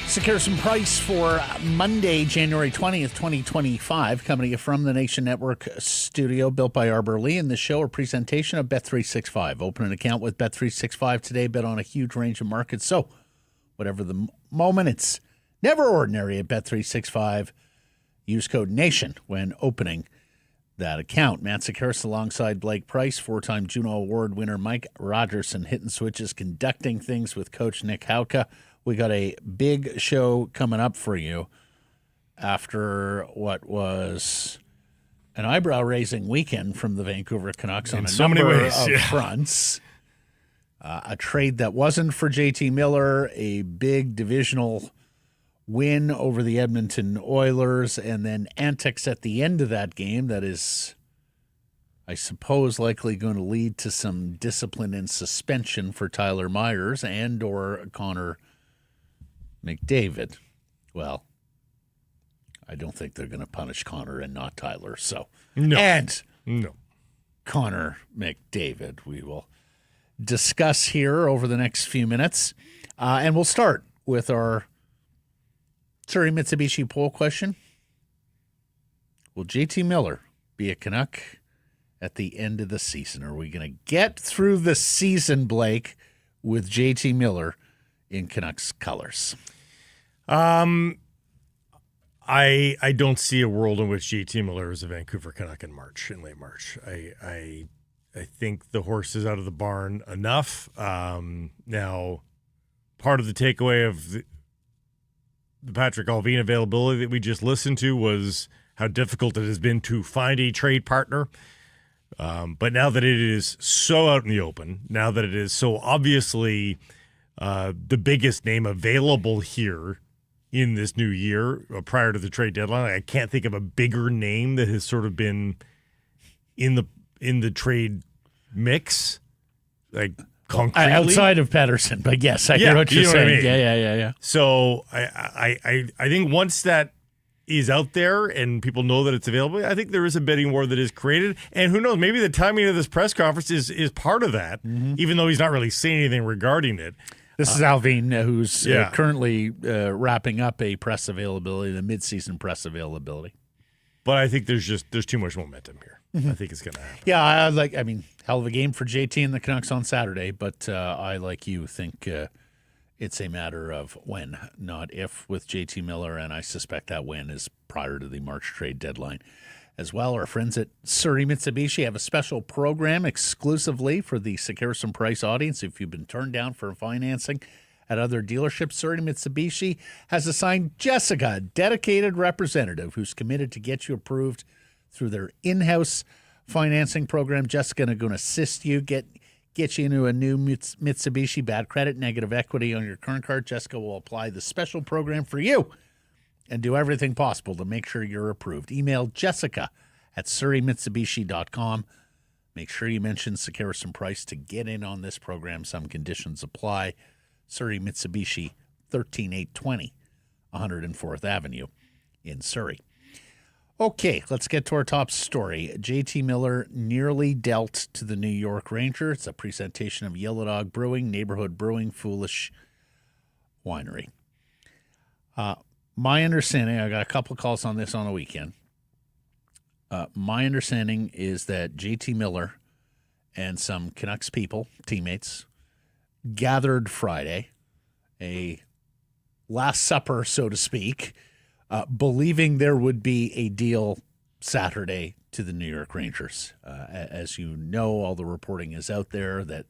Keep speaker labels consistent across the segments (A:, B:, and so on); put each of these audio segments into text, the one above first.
A: Secure some price for Monday, January 20th, 2025, coming to you from the Nation Network studio built by Arbor Lee. In the show, a presentation of Bet365. Open an account with Bet365 today. Bet on a huge range of markets. So, whatever the moment, it's never ordinary at Bet365. Use code NATION when opening that account. Matt Sekeres alongside Blake Price, four-time Juno Award winner Mike Rogerson, hitting switches, conducting things with Coach Nick Hauka. We got a big show coming up for you after what was an eyebrow-raising weekend from the Vancouver Canucks on a number of fronts. A trade that wasn't for JT Miller, a big divisional win over the Edmonton Oilers, and then antics at the end of that game that is, I suppose, likely going to lead to some discipline and suspension for Tyler Myers and or Connor McDavid. Well, I don't think they're going to punish Connor and not Tyler. So, no. Connor McDavid, we will discuss here over the next few minutes. And we'll start with our Surrey Mitsubishi poll question. Will JT Miller be a Canuck at the end of the season? Are we going to get through the season, Blake, with JT Miller in Canucks colors?
B: I don't see a world in which JT Miller is a Vancouver Canuck in late March. I think the horse is out of the barn enough. Now, part of the takeaway of the Patrik Allvin availability that we just listened to was how difficult it has been to find a trade partner. But now that it is so out in the open, now that it is so obviously the biggest name available here in this new year prior to the trade deadline, I can't think of a bigger name that has sort of been in the trade mix, like concretely.
A: Outside of Paterson, but yes, I hear what you're saying. What I mean? Yeah.
B: So I think once that is out there and people know that it's available, I think there is a bidding war that is created. And who knows, maybe the timing of this press conference is part of that, even though he's not really saying anything regarding it.
A: This is Alvine, who's currently wrapping up a press availability, the midseason press availability.
B: But I think there's too much momentum here. I think it's going to happen.
A: Yeah, hell of a game for JT and the Canucks on Saturday, but I, like you, think it's a matter of when, not if, with JT Miller, and I suspect that when is prior to the March trade deadline. As well, our friends at Surrey Mitsubishi have a special program exclusively for the Sekeres and Price audience. If you've been turned down for financing at other dealerships, Surrey Mitsubishi has assigned Jessica, a dedicated representative who's committed to get you approved through their in-house financing program. Jessica is going to assist you, get you into a new Mitsubishi, bad credit, negative equity on your current car. Jessica will apply the special program for you and do everything possible to make sure you're approved. Email Jessica at surreymitsubishi.com. Make sure you mention Sekeres and Price to get in on this program. Some conditions apply. Surrey Mitsubishi, 13820 104th Avenue in Surrey. Okay, let's get to our top story. JT Miller nearly dealt to the New York Rangers. It's a presentation of Yellow Dog Brewing, Neighborhood Brewing, Foolish Winery. My understanding, I got a couple of calls on this on the weekend. My understanding is that JT Miller and some Canucks people, teammates, gathered Friday, a last supper, so to speak, believing there would be a deal Saturday to the New York Rangers. As you know, all the reporting is out there that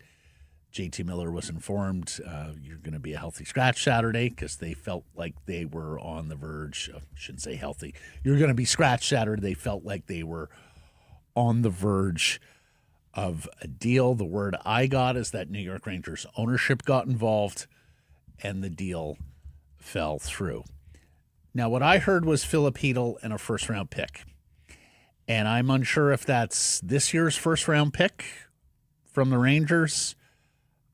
A: JT Miller was informed you're going to be a healthy scratch Saturday because they felt like they were on the verge of, I shouldn't say healthy, you're going to be scratched Saturday. They felt like they were on the verge of a deal. The word I got is that New York Rangers ownership got involved and the deal fell through. Now, what I heard was Philip Hedl and a first-round pick. And I'm unsure if that's this year's first-round pick from the Rangers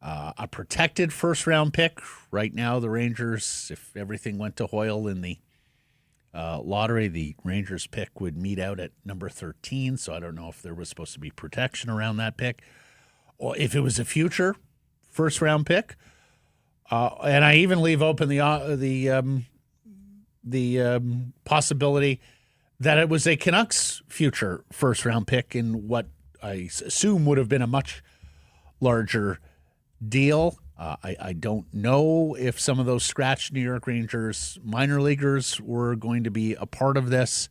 A: A protected first-round pick. Right now, the Rangers, if everything went to Hoyle in the lottery, the Rangers pick would meet out at number 13, so I don't know if there was supposed to be protection around that pick. Or if it was a future first-round pick. And I even leave open the possibility that it was a Canucks future first-round pick in what I assume would have been a much larger deal. I don't know if some of those scratched New York Rangers minor leaguers were going to be a part of this.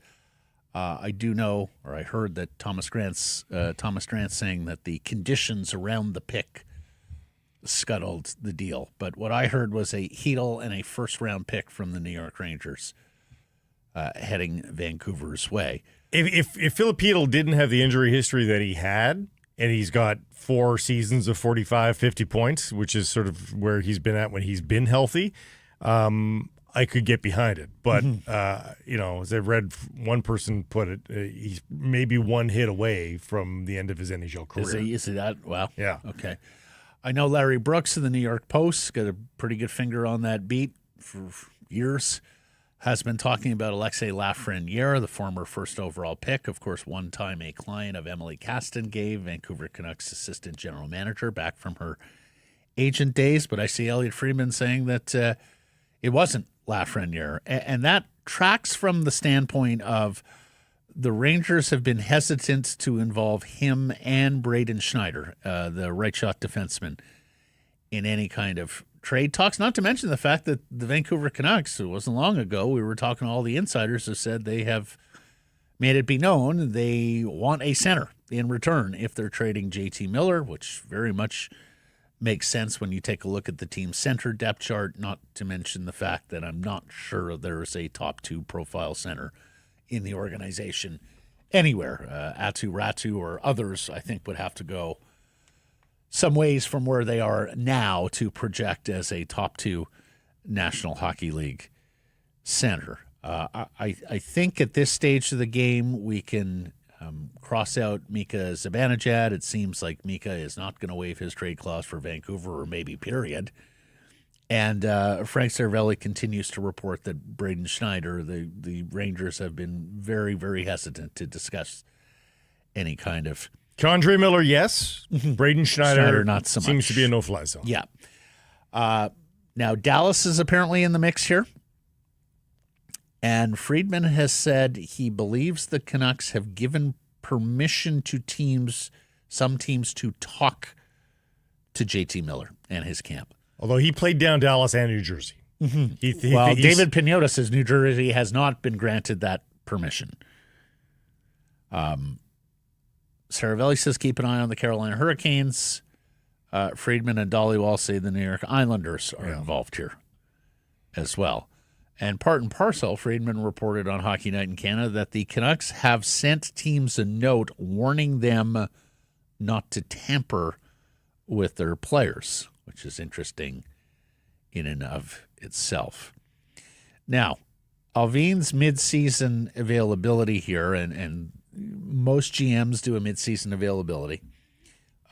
A: I do know, or I heard that Thomas Grant's saying that the conditions around the pick scuttled the deal. But what I heard was a Hedl and a first-round pick from the New York Rangers heading Vancouver's way.
B: If Philip Hedl didn't have the injury history that he had, and he's got 4 seasons of 45, 50 points, which is sort of where he's been at when he's been healthy, I could get behind it. But, as I read one person put it, he's maybe one hit away from the end of his NHL career.
A: Is he that? Wow.
B: Yeah.
A: Okay. I know Larry Brooks of the New York Post got a pretty good finger on that beat for years. Has been talking about Alexei Lafreniere, the former first overall pick. Of course, one time a client of Emily Castengave, Vancouver Canucks assistant general manager, back from her agent days. But I see Elliot Friedman saying that it wasn't Lafreniere. And that tracks from the standpoint of the Rangers have been hesitant to involve him and Braden Schneider, the right shot defenseman, in any kind of trade talks, not to mention the fact that the Vancouver Canucks, it wasn't long ago, we were talking to all the insiders who said they have made it be known they want a center in return if they're trading JT Miller, which very much makes sense when you take a look at the team's center depth chart, not to mention the fact that I'm not sure there's a top 2 profile center in the organization anywhere. Atu Ratu or others, I think, would have to go some ways from where they are now to project as a top 2 National Hockey League center. I think at this stage of the game we can cross out Mika Zibanejad. It seems like Mika is not going to waive his trade clause for Vancouver, or maybe period. And Frank Cervelli continues to report that Braden Schneider, the Rangers have been very, very hesitant to discuss any kind of
B: Condre Miller, yes. Braden Schneider
A: not so much.
B: Seems to be a no-fly zone.
A: Yeah. Now, Dallas is apparently in the mix here. And Friedman has said he believes the Canucks have given permission to some teams to talk to JT Miller and his camp.
B: Although he played down Dallas and New Jersey.
A: Mm-hmm. David Pagnotta says New Jersey has not been granted that permission. Saravelli says keep an eye on the Carolina Hurricanes. Friedman and Dhaliwal say the New York Islanders are involved here as well. And part and parcel, Friedman reported on Hockey Night in Canada that the Canucks have sent teams a note warning them not to tamper with their players, which is interesting in and of itself. Now, Alvine's midseason availability here, and most GMs do a midseason availability.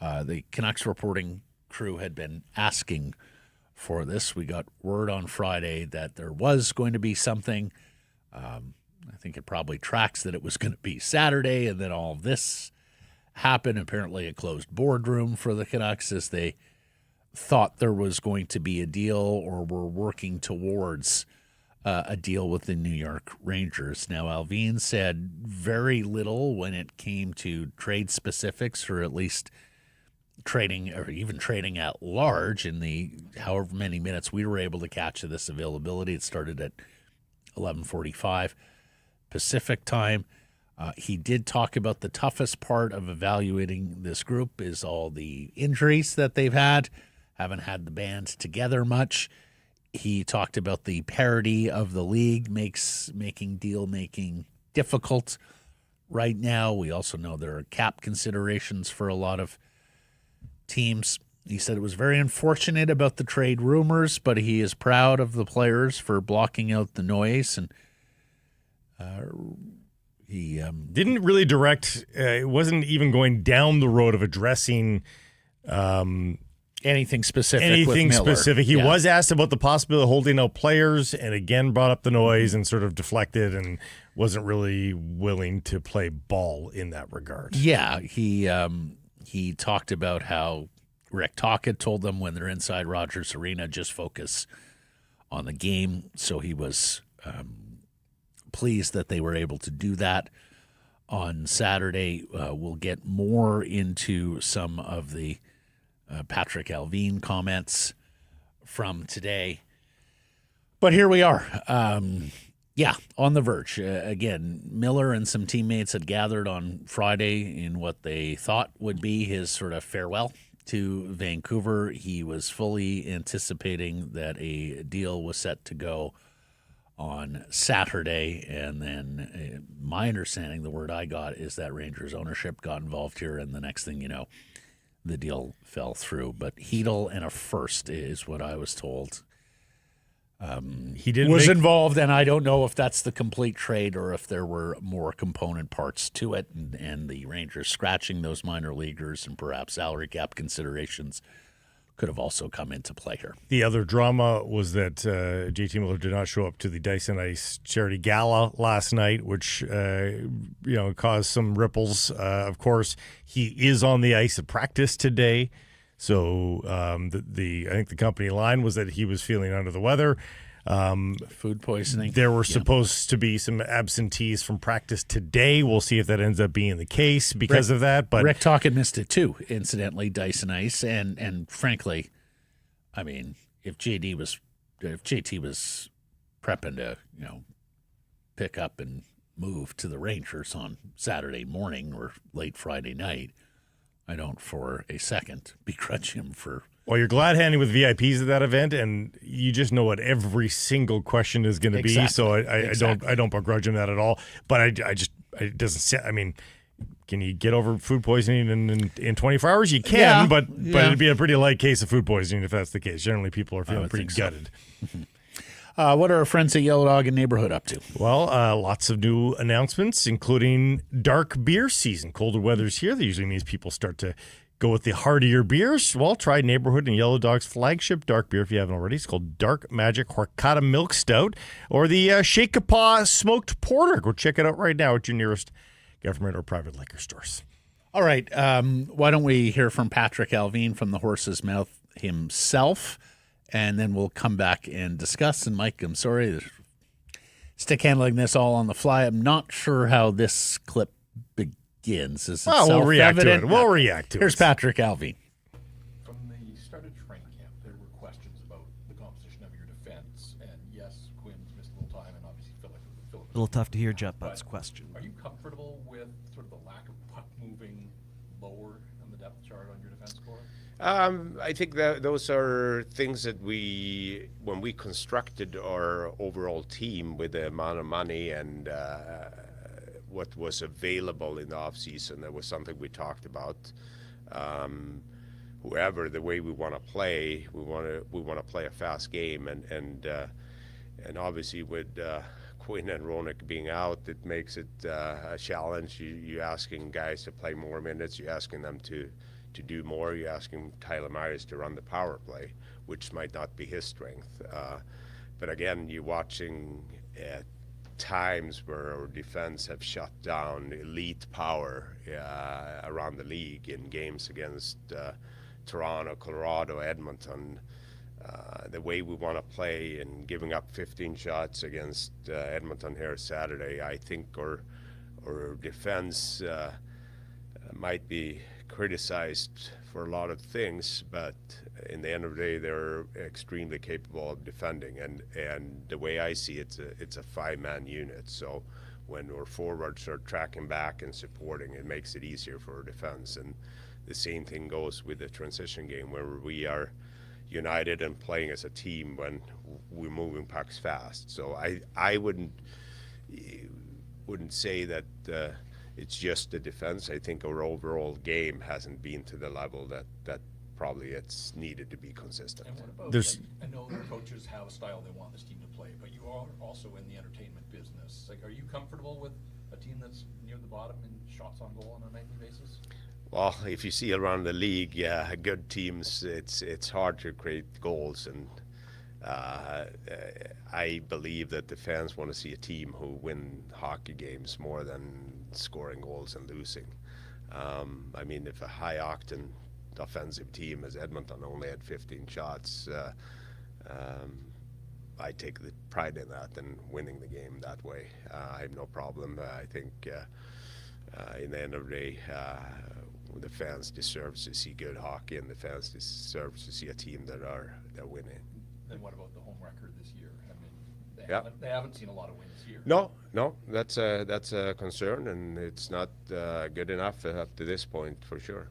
A: The Canucks reporting crew had been asking for this. We got word on Friday that there was going to be something. I think it probably tracks that it was going to be Saturday, and then all of this happened. Apparently a closed boardroom for the Canucks as they thought there was going to be a deal or were working towards a deal with the New York Rangers. Now, Alvine said very little when it came to trade specifics, or at least trading, or even trading at large in the however many minutes we were able to catch of this availability. It started at 11:45 Pacific time. He did talk about the toughest part of evaluating this group is all the injuries that they've had. Haven't had the band together much. He talked about the parity of the league making deal-making difficult right now. We also know there are cap considerations for a lot of teams. He said it was very unfortunate about the trade rumors, but he is proud of the players for blocking out the noise. And he
B: didn't really direct. It wasn't even going down the road of addressing
A: anything specific.
B: Anything
A: with Miller.
B: specific. He was asked about the possibility of holding out players, and again brought up the noise and sort of deflected and wasn't really willing to play ball in that regard.
A: Yeah, he talked about how Rick Tocchet told them when they're inside Rogers Arena, just focus on the game. So he was pleased that they were able to do that on Saturday. We'll get more into some of the Patrik Allvin comments from today. But here we are. On the verge. Again, Miller and some teammates had gathered on Friday in what they thought would be his sort of farewell to Vancouver. He was fully anticipating that a deal was set to go on Saturday, and then my understanding, the word I got, is that Rangers ownership got involved here, and the next thing you know, the deal fell through. But Hedl and a first is what I was told.
B: He didn't
A: was involved, and I don't know if that's the complete trade or if there were more component parts to it, and the Rangers scratching those minor leaguers and perhaps salary cap considerations could have also come into play here.
B: The other drama was that JT Miller did not show up to the Dyson Ice charity gala last night, which caused some ripples. Of course, he is on the ice at practice today. So I think the company line was that he was feeling under the weather.
A: Food poisoning.
B: There were supposed to be some absentees from practice today. We'll see if that ends up being the case because of that. But
A: Rick Tocchet missed it too, incidentally, Dyson Ice. And frankly, I mean, if JT was prepping to, pick up and move to the Rangers on Saturday morning or late Friday night, I don't for a second begrudge him for.
B: Well, you're glad handing with VIPs at that event, and you just know what every single question is going to be. So I don't begrudge him that at all. But it doesn't. I mean, can you get over food poisoning in 24 hours? You can, but it'd be a pretty light case of food poisoning if that's the case. Generally, people are feeling pretty gutted.
A: So. What are our friends at Yellow Dog and Neighborhood up to?
B: Well, lots of new announcements, including dark beer season. Colder weather's here. That usually means people start to go with the heartier beers. Well, try Neighborhood and Yellow Dog's flagship dark beer if you haven't already. It's called Dark Magic Horchata Milk Stout, or the Shake a Paw Smoked Porter. Go check it out right now at your nearest government or private liquor stores.
A: All right. Why don't we hear from Patrik Allvin from the horse's mouth himself? And then we'll come back and discuss. And Mike, I'm sorry, stick handling this all on the fly. I'm not sure how this clip begins. Is it
B: we'll react to it. We'll react to
A: Here's
B: it.
A: Here's Patrik Allvin.
C: From the start of training camp, there were questions about the composition of your defense. And yes, Quinn's missed a little time, and obviously Philip.
D: A little tough to hear Jetbutt's question.
C: Are you comfortable with sort of the lack of puck moving lower on the depth chart on your defense core?
E: I think that those are things that when we constructed our overall team with the amount of money and what was available in the offseason, that was something we talked about. Whoever, the way we want to play, we want to play a fast game, and obviously with Quinn and Roenick being out, it makes it a challenge. You're asking guys to play more minutes. You're asking them to do more. You're asking Tyler Myers to run the power play, which might not be his strength. But again, you're watching at times where our defense have shut down elite power around the league in games against Toronto, Colorado, Edmonton. The way we want to play and giving up 15 shots against Edmonton here Saturday, I think our defense might be criticized for a lot of things, but in the end of the day, they're extremely capable of defending. And the way I see it, it's a five-man unit. So when our forwards are tracking back and supporting, it makes it easier for our defense. And the same thing goes with the transition game, where we are united and playing as a team when we're moving pucks fast. So I wouldn't say that it's just the defense. I think our overall game hasn't been to the level that probably it's needed to be consistent.
C: And what about, I know the coaches have a style they want this team to play, but you are also in the entertainment business. Like, are you comfortable with a team that's near the bottom in shots on goal on a nightly basis?
E: Well, if you see around the league, good teams, it's hard to create goals, and I believe that the fans want to see a team who win hockey games more than scoring goals and losing. I mean, if a high-octane offensive team as Edmonton only had 15 shots, I take the pride in that and winning the game that way. I have no problem. I think in the end of the day, the fans deserves to see good hockey, and the fans deserves to see a team that are winning.
C: And what about the home record this year? I mean, they
E: Yeah.
C: haven't seen a lot of wins here.
E: No, that's a concern, and it's not good enough up to this point for sure.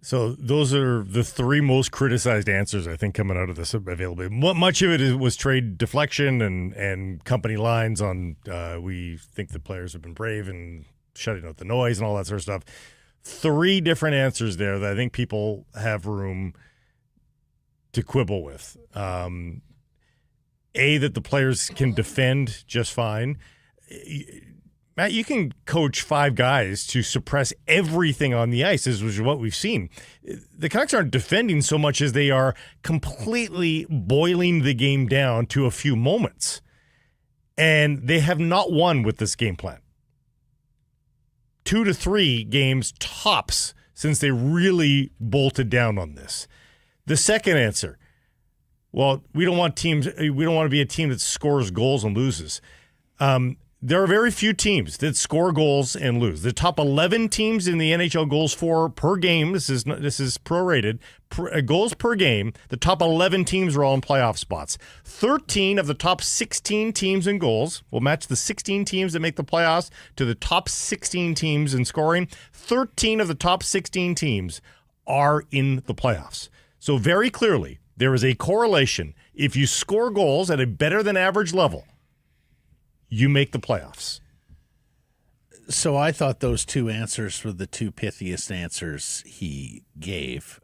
B: So those are the three most criticized answers, I think, coming out of this availability. Much of it was trade deflection and company lines on we think the players have been brave and shutting out the noise and all that sort of stuff. Three different answers there that I think people have room to quibble with. A, that the players can defend just fine. Matt, you can coach five guys to suppress everything on the ice, which is what we've seen. The Canucks aren't defending so much as they are completely boiling the game down to a few moments. And they have not won with this game plan. 2 to 3 games tops since they really bolted down on this. The second answer, well, we don't want to be a team that scores goals and loses. There are very few teams that score goals and lose. The top 11 teams in the NHL goals for per game, this is prorated, goals per game, the top 11 teams are all in playoff spots. 13 of the top 16 teams in goals will match the 16 teams that make the playoffs to the top 16 teams in scoring. 13 of the top 16 teams are in the playoffs. So very clearly, there is a correlation. If you score goals at a better than average level, you make the playoffs.
A: So I thought those two answers were the two pithiest answers he gave.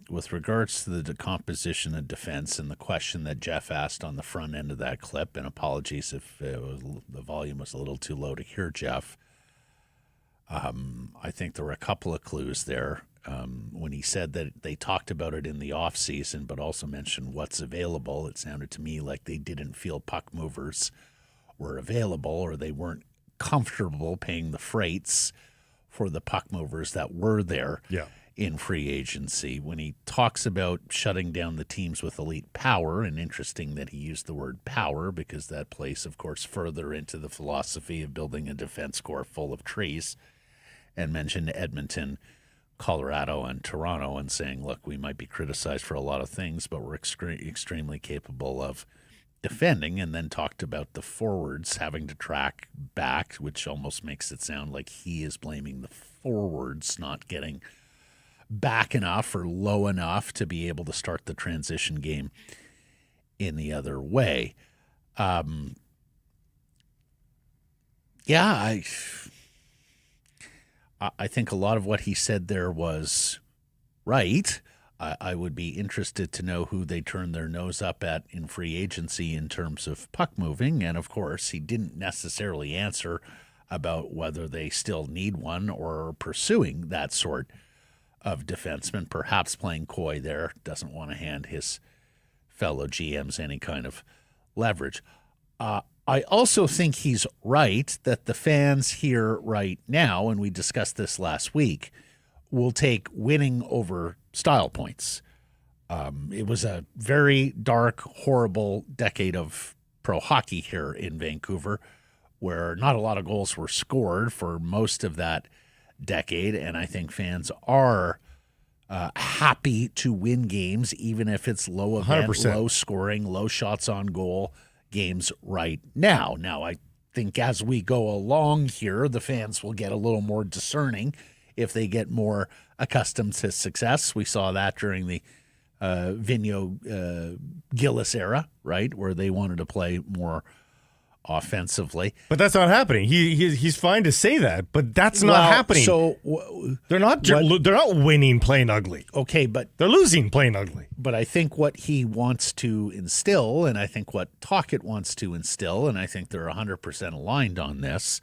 A: With regards to the decomposition of defense and the question that Jeff asked on the front end of that clip, and apologies if the volume was a little too low to hear Jeff, I think there were a couple of clues there. When he said that they talked about it in the off season, but also mentioned what's available, it sounded to me like they didn't feel puck movers were available, or they weren't comfortable paying the freights for the puck movers that were there in free agency. When he talks about shutting down the teams with elite power, and interesting that he used the word power because that plays, of course, further into the philosophy of building a defense core full of trees, and mentioned Edmonton, Colorado, and Toronto, and saying, look, we might be criticized for a lot of things, but we're extremely capable of defending, and then talked about the forwards having to track back, which almost makes it sound like he is blaming the forwards not getting back enough or low enough to be able to start the transition game in the other way. I think a lot of what he said there was right. I would be interested to know who they turn their nose up at in free agency in terms of puck moving. And, of course, he didn't necessarily answer about whether they still need one or are pursuing that sort of defenseman, perhaps playing coy there, doesn't want to hand his fellow GMs any kind of leverage. I also think he's right that the fans here right now, and we discussed this last week, will take winning over style points. It was a very dark, horrible decade of pro hockey here in Vancouver, where not a lot of goals were scored for most of that decade, and I think fans are happy to win games, even if it's low event,
B: 100%.
A: Low scoring, low shots on goal games right now. Now, I think as we go along here, the fans will get a little more discerning if they get more accustomed to success. We saw that during the Vigneault Gillis era, right, where they wanted to play more offensively.
B: But that's not happening. He's fine to say that, but that's not happening.
A: So
B: they're not winning playing ugly.
A: Okay, but
B: They're losing playing ugly.
A: But I think what he wants to instill, and I think what Talkett wants to instill, and I think they're 100% aligned on this,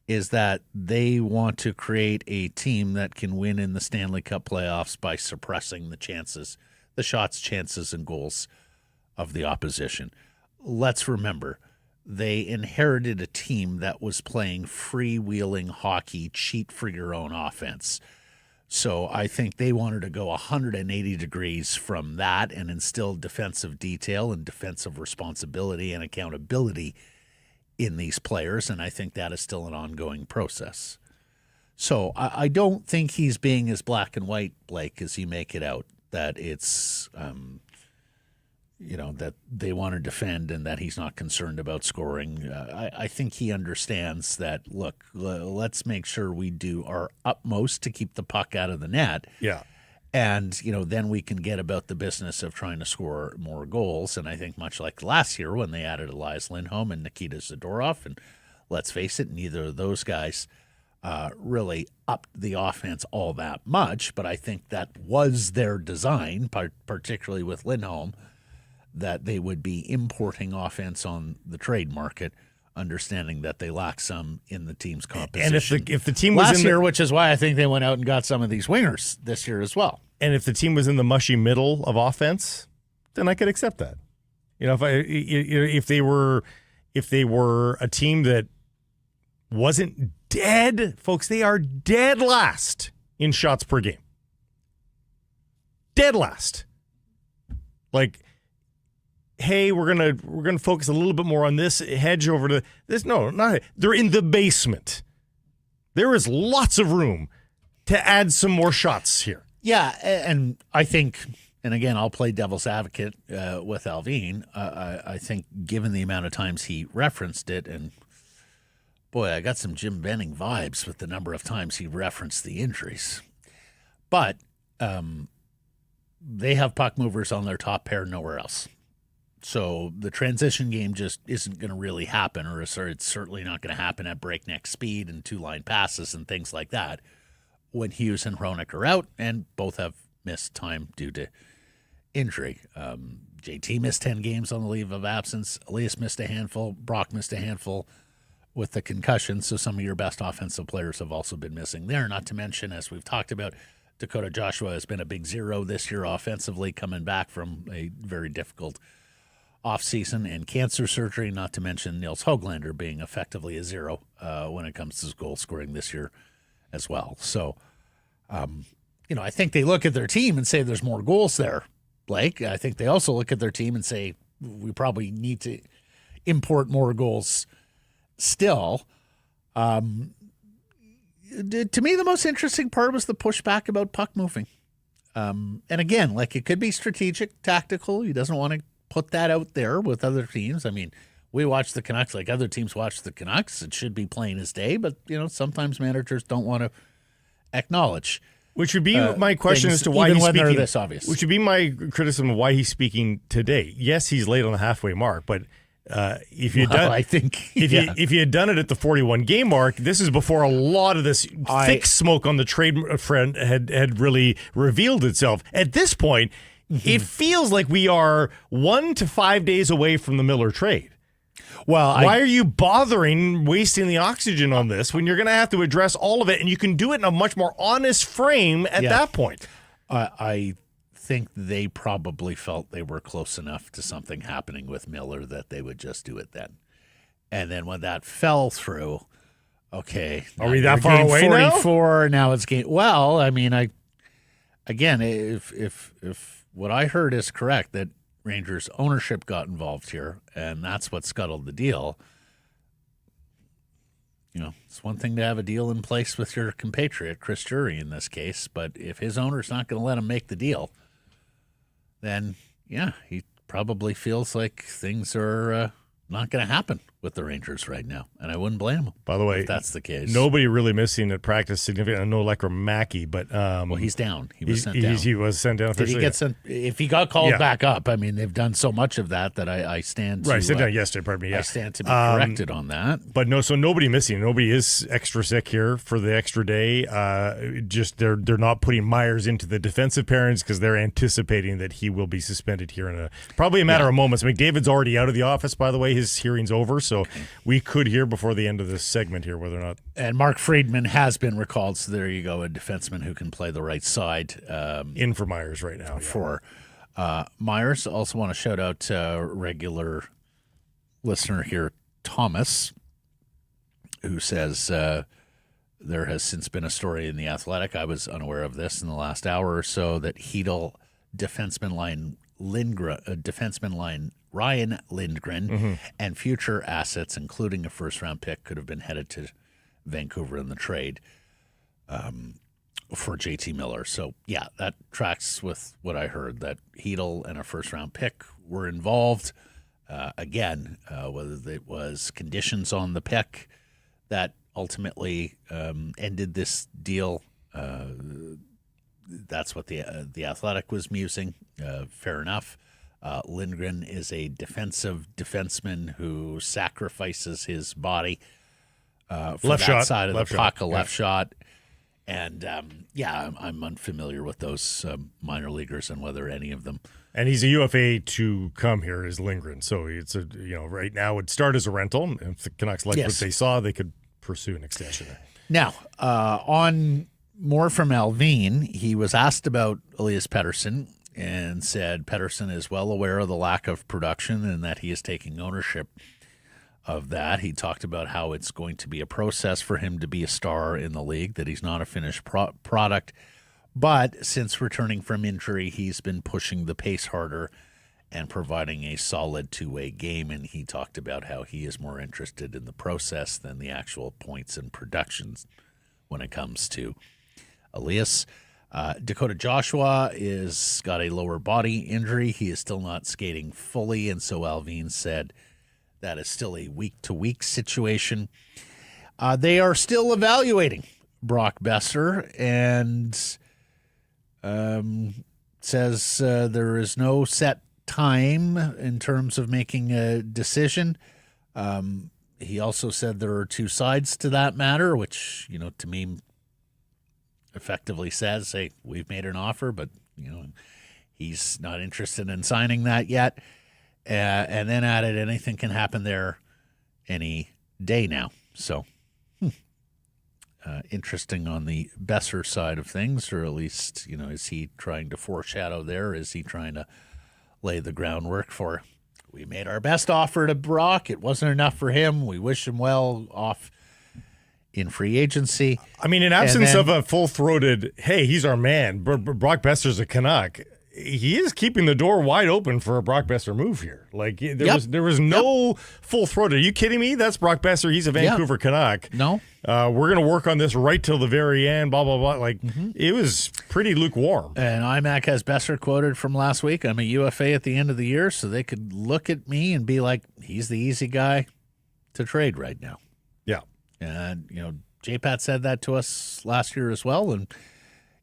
A: is that they want to create a team that can win in the Stanley Cup playoffs by suppressing the shots, chances, and goals of the opposition. Let's remember, they inherited a team that was playing freewheeling hockey, cheat for your own offense. So I think they wanted to go 180 degrees from that and instill defensive detail and defensive responsibility and accountability in these players, and I think that is still an ongoing process. So I don't think he's being as black and white, Blake, as you make it out, that it's, that they want to defend and that he's not concerned about scoring. I think he understands that, look, let's make sure we do our utmost to keep the puck out of the net.
B: Yeah.
A: And, then we can get about the business of trying to score more goals. And I think much like last year when they added Elias Lindholm and Nikita Zadorov, and let's face it, neither of those guys really upped the offense all that much. But I think that was their design, particularly with Lindholm, that they would be importing offense on the trade market, understanding that they lack some in the team's composition.
B: And if the team was
A: last year, which is why I think they went out and got some of these wingers this year as well.
B: And if the team was in the mushy middle of offense, then I could accept that. If they were a team that wasn't dead, folks, they are dead last in shots per game. Dead last. Like, hey, we're gonna focus a little bit more on this, hedge over to this. No, not they're in the basement. There is lots of room to add some more shots here.
A: Yeah, and I think, and again, I'll play devil's advocate with Alvine. I think given the amount of times he referenced it, and boy, I got some Jim Benning vibes with the number of times he referenced the injuries. But they have puck movers on their top pair nowhere else. So the transition game just isn't going to really happen, or it's certainly not going to happen at breakneck speed and two-line passes and things like that when Hughes and Hronek are out, and both have missed time due to injury. JT missed 10 games on the leave of absence. Elias missed a handful. Brock missed a handful with the concussion, so some of your best offensive players have also been missing there, not to mention, as we've talked about, Dakota Joshua has been a big zero this year offensively, coming back from a very difficult offseason and cancer surgery, not to mention Nils Höglander being effectively a zero when it comes to goal scoring this year as well. So, I think they look at their team and say there's more goals there, Blake. I think they also look at their team and say we probably need to import more goals still. To me, the most interesting part was the pushback about puck moving. And again, it could be strategic, tactical. He doesn't want to put that out there with other teams. I mean, we watch the Canucks like other teams watch the Canucks. It should be plain as day, but, sometimes managers don't want to acknowledge.
B: Which would be my question as to why he's speaking.
A: This obvious.
B: Which would be my criticism of why he's speaking today. Yes, he's late on the halfway mark, but if you had done it at the 41 game mark, this is before a lot of this thick smoke on the trade front had really revealed itself. At this point, it feels like we are 1 to 5 days away from the Miller trade.
A: Well,
B: why are you bothering wasting the oxygen on this when you're going to have to address all of it, and you can do it in a much more honest frame at that point?
A: I think they probably felt they were close enough to something happening with Miller that they would just do it then. And then when that fell through, okay,
B: are we that far away
A: 44, now it's game. Well, I mean, if what I heard is correct, that Rangers ownership got involved here, and that's what scuttled the deal. It's one thing to have a deal in place with your compatriot, Chris Drury in this case, but if his owner's not going to let him make the deal, then, he probably feels like things are not going to happen with the Rangers right now, and I wouldn't blame him.
B: By the way,
A: if that's the case.
B: Nobody really missing at practice significant. I know Mackey, but
A: well, he's down. He was sent down.
B: He was sent down.
A: Did he get sent? If he got called back up, I mean, they've done so much of that I stand to
B: sent down yesterday. Pardon me. Yeah.
A: I stand to be corrected on that.
B: But no, so nobody missing. Nobody is extra sick here for the extra day. Just they're not putting Myers into the defensive pairings because they're anticipating that he will be suspended here in probably a matter of moments. McDavid's already out of the office, by the way. his hearing's over, so we could hear before the end of this segment here whether or not.
A: And Mark Friedman has been recalled, so there you go, a defenseman who can play the right side.
B: In for Myers right now.
A: For Myers. Also want to shout out regular listener here, Thomas, who says there has since been a story in The Athletic, I was unaware of this in the last hour or so, that Hedel defenseman line Ryan Lindgren and future assets, including a first-round pick, could have been headed to Vancouver in the trade for JT Miller. So, yeah, that tracks with what I heard, that Hedel and a first-round pick were involved. Again, whether it was conditions on the pick that ultimately ended this deal, that's what the Athletic was musing. Fair enough. Lindgren is a defensive defenseman who sacrifices his body for
B: left
A: that
B: shot,
A: side of
B: left
A: the puck,
B: shot,
A: a left shot. And, I'm unfamiliar with those minor leaguers and whether any of them.
B: And he's a UFA to come here is Lindgren. So it's right now would start as a rental. If the Canucks liked what they saw, they could pursue an extension there.
A: Now, on more from Alvine, he was asked about Elias Pettersson and said Patterson is well aware of the lack of production and that he is taking ownership of that. He talked about how it's going to be a process for him to be a star in the league, that he's not a finished product. But since returning from injury, he's been pushing the pace harder and providing a solid two-way game. And he talked about how he is more interested in the process than the actual points and productions when it comes to Elias. Dakota Joshua is got a lower body injury. He is still not skating fully, and so Alvine said that is still a week-to-week situation. They are still evaluating Brock Boeser and says there is no set time in terms of making a decision. He also said there are two sides to that matter, which, to me, effectively says, hey, we've made an offer, but, he's not interested in signing that yet. And then added, anything can happen there any day now. So, interesting on the Boeser side of things, or at least, is he trying to foreshadow there? Is he trying to lay the groundwork for, we made our best offer to Brock. It wasn't enough for him. We wish him well off in free agency.
B: I mean, in absence of a full-throated, hey, he's our man, Brock Boeser's a Canuck, he is keeping the door wide open for a Brock Boeser move here. Like, there was no full-throated. Are you kidding me? That's Brock Boeser. He's a Vancouver Canuck.
A: No.
B: We're going to work on this right till the very end, blah, blah, blah. Like, It was pretty lukewarm.
A: And IMAC has Boeser quoted from last week. I'm a UFA at the end of the year, so they could look at me and be like, he's the easy guy to trade right now.
B: Yeah.
A: And, J-Pat said that to us last year as well. And,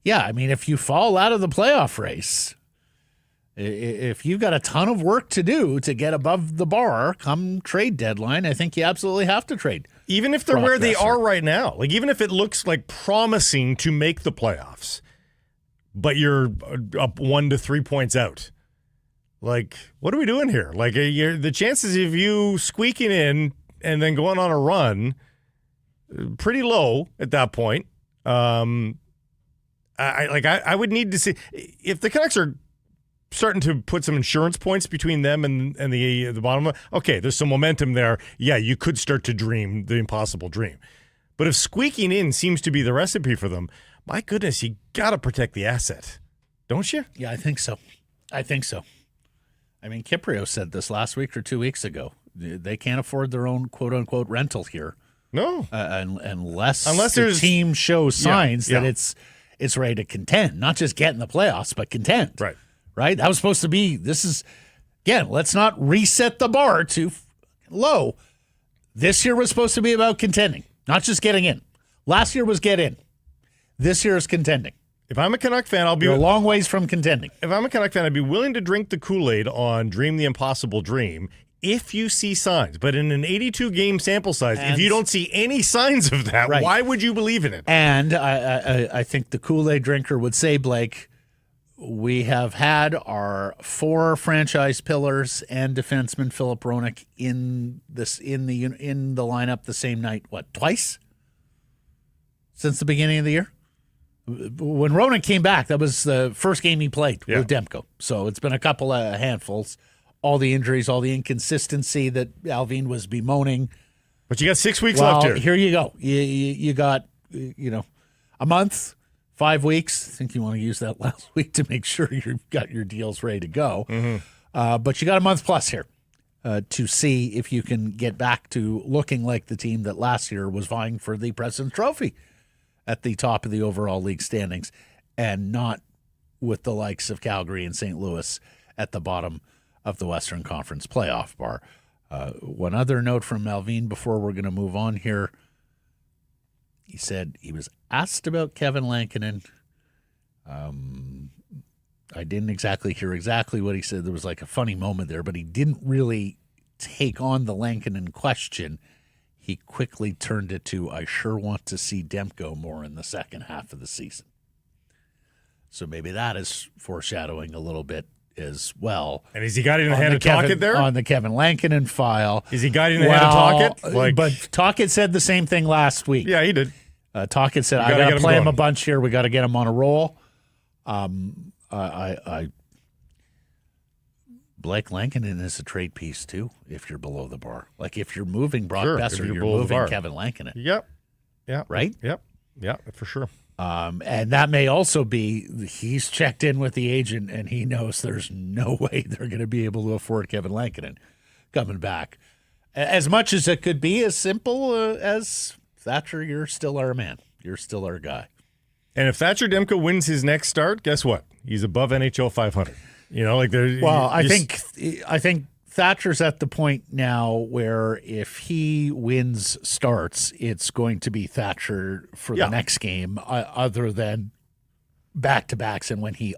A: if you fall out of the playoff race, if you've got a ton of work to do to get above the bar come trade deadline, I think you absolutely have to trade.
B: Even if they're where they are right now. Like, even if it looks like promising to make the playoffs, but you're up 1 to 3 points out. Like, what are we doing here? Like, the chances of you squeaking in and then going on a run, pretty low at that point. I would need to see if the Canucks are starting to put some insurance points between them and the bottom. Okay, there's some momentum there. Yeah, you could start to dream the impossible dream. But if squeaking in seems to be the recipe for them, my goodness, you got to protect the asset, don't you?
A: Yeah, I think so. I mean, Kiprio said this last week or 2 weeks ago. They can't afford their own quote-unquote rental here.
B: No.
A: Unless the team shows signs that it's ready to contend, not just get in the playoffs, but contend. Right? That was supposed to be, let's not reset the bar too low. This year was supposed to be about contending, not just getting in. Last year was get in. This year is contending.
B: If I'm a Canuck fan,
A: You're a long ways from contending.
B: If I'm a Canuck fan, I'd be willing to drink the Kool-Aid on Dream the Impossible Dream if you see signs. But in an 82-game sample size, if you don't see any signs of that, why would you believe in it?
A: And I think the Kool-Aid drinker would say, Blake, we have had our 4 franchise pillars and defenseman Philip Roenick in the lineup the same night. What, twice since the beginning of the year? When Roenick came back, that was the first game he played with Demko. So it's been a couple of handfuls. All the injuries, all the inconsistency that Alvine was bemoaning.
B: But you got 6 weeks left here.
A: Here you go. You got a month. 5 weeks. I think you want to use that last week to make sure you've got your deals ready to go. Mm-hmm. But you got a month plus here to see if you can get back to looking like the team that last year was vying for the President's Trophy at the top of the overall league standings, and not with the likes of Calgary and St. Louis at the bottom of the Western Conference playoff bar. One other note from Alvine before we're going to move on here. He said he was asked about Kevin Lankinen. I didn't exactly hear exactly what he said. There was like a funny moment there, but he didn't really take on the Lankinen question. He quickly turned it to, I sure want to see Demko more in the second half of the season. So maybe that is foreshadowing a little bit as well.
B: And has he got in the hand of Tocchet there?
A: On the Kevin Lankinen file.
B: Is he got in the hand of Tocchet?
A: But Tocchet said the same thing last week.
B: Yeah, he did.
A: Tocchet said, I got to play him a bunch here. We got to get him on a roll. Blake Lankinen is a trade piece, too, if you're below the bar. Like, if you're moving Brock Boeser, you're moving Kevin Lankinen.
B: Yep. Yeah.
A: Right?
B: Yep. Yeah, for sure.
A: And that may also be he's checked in with the agent and he knows there's no way they're going to be able to afford Kevin Lankinen coming back. As much as it could be as simple as Thatcher, you're still our man. You're still our guy.
B: And if Thatcher Demko wins his next start, guess what? He's above NHL 500.
A: I think Thatcher's at the point now where if he wins starts, it's going to be Thatcher for the next game, other than back-to-backs and when he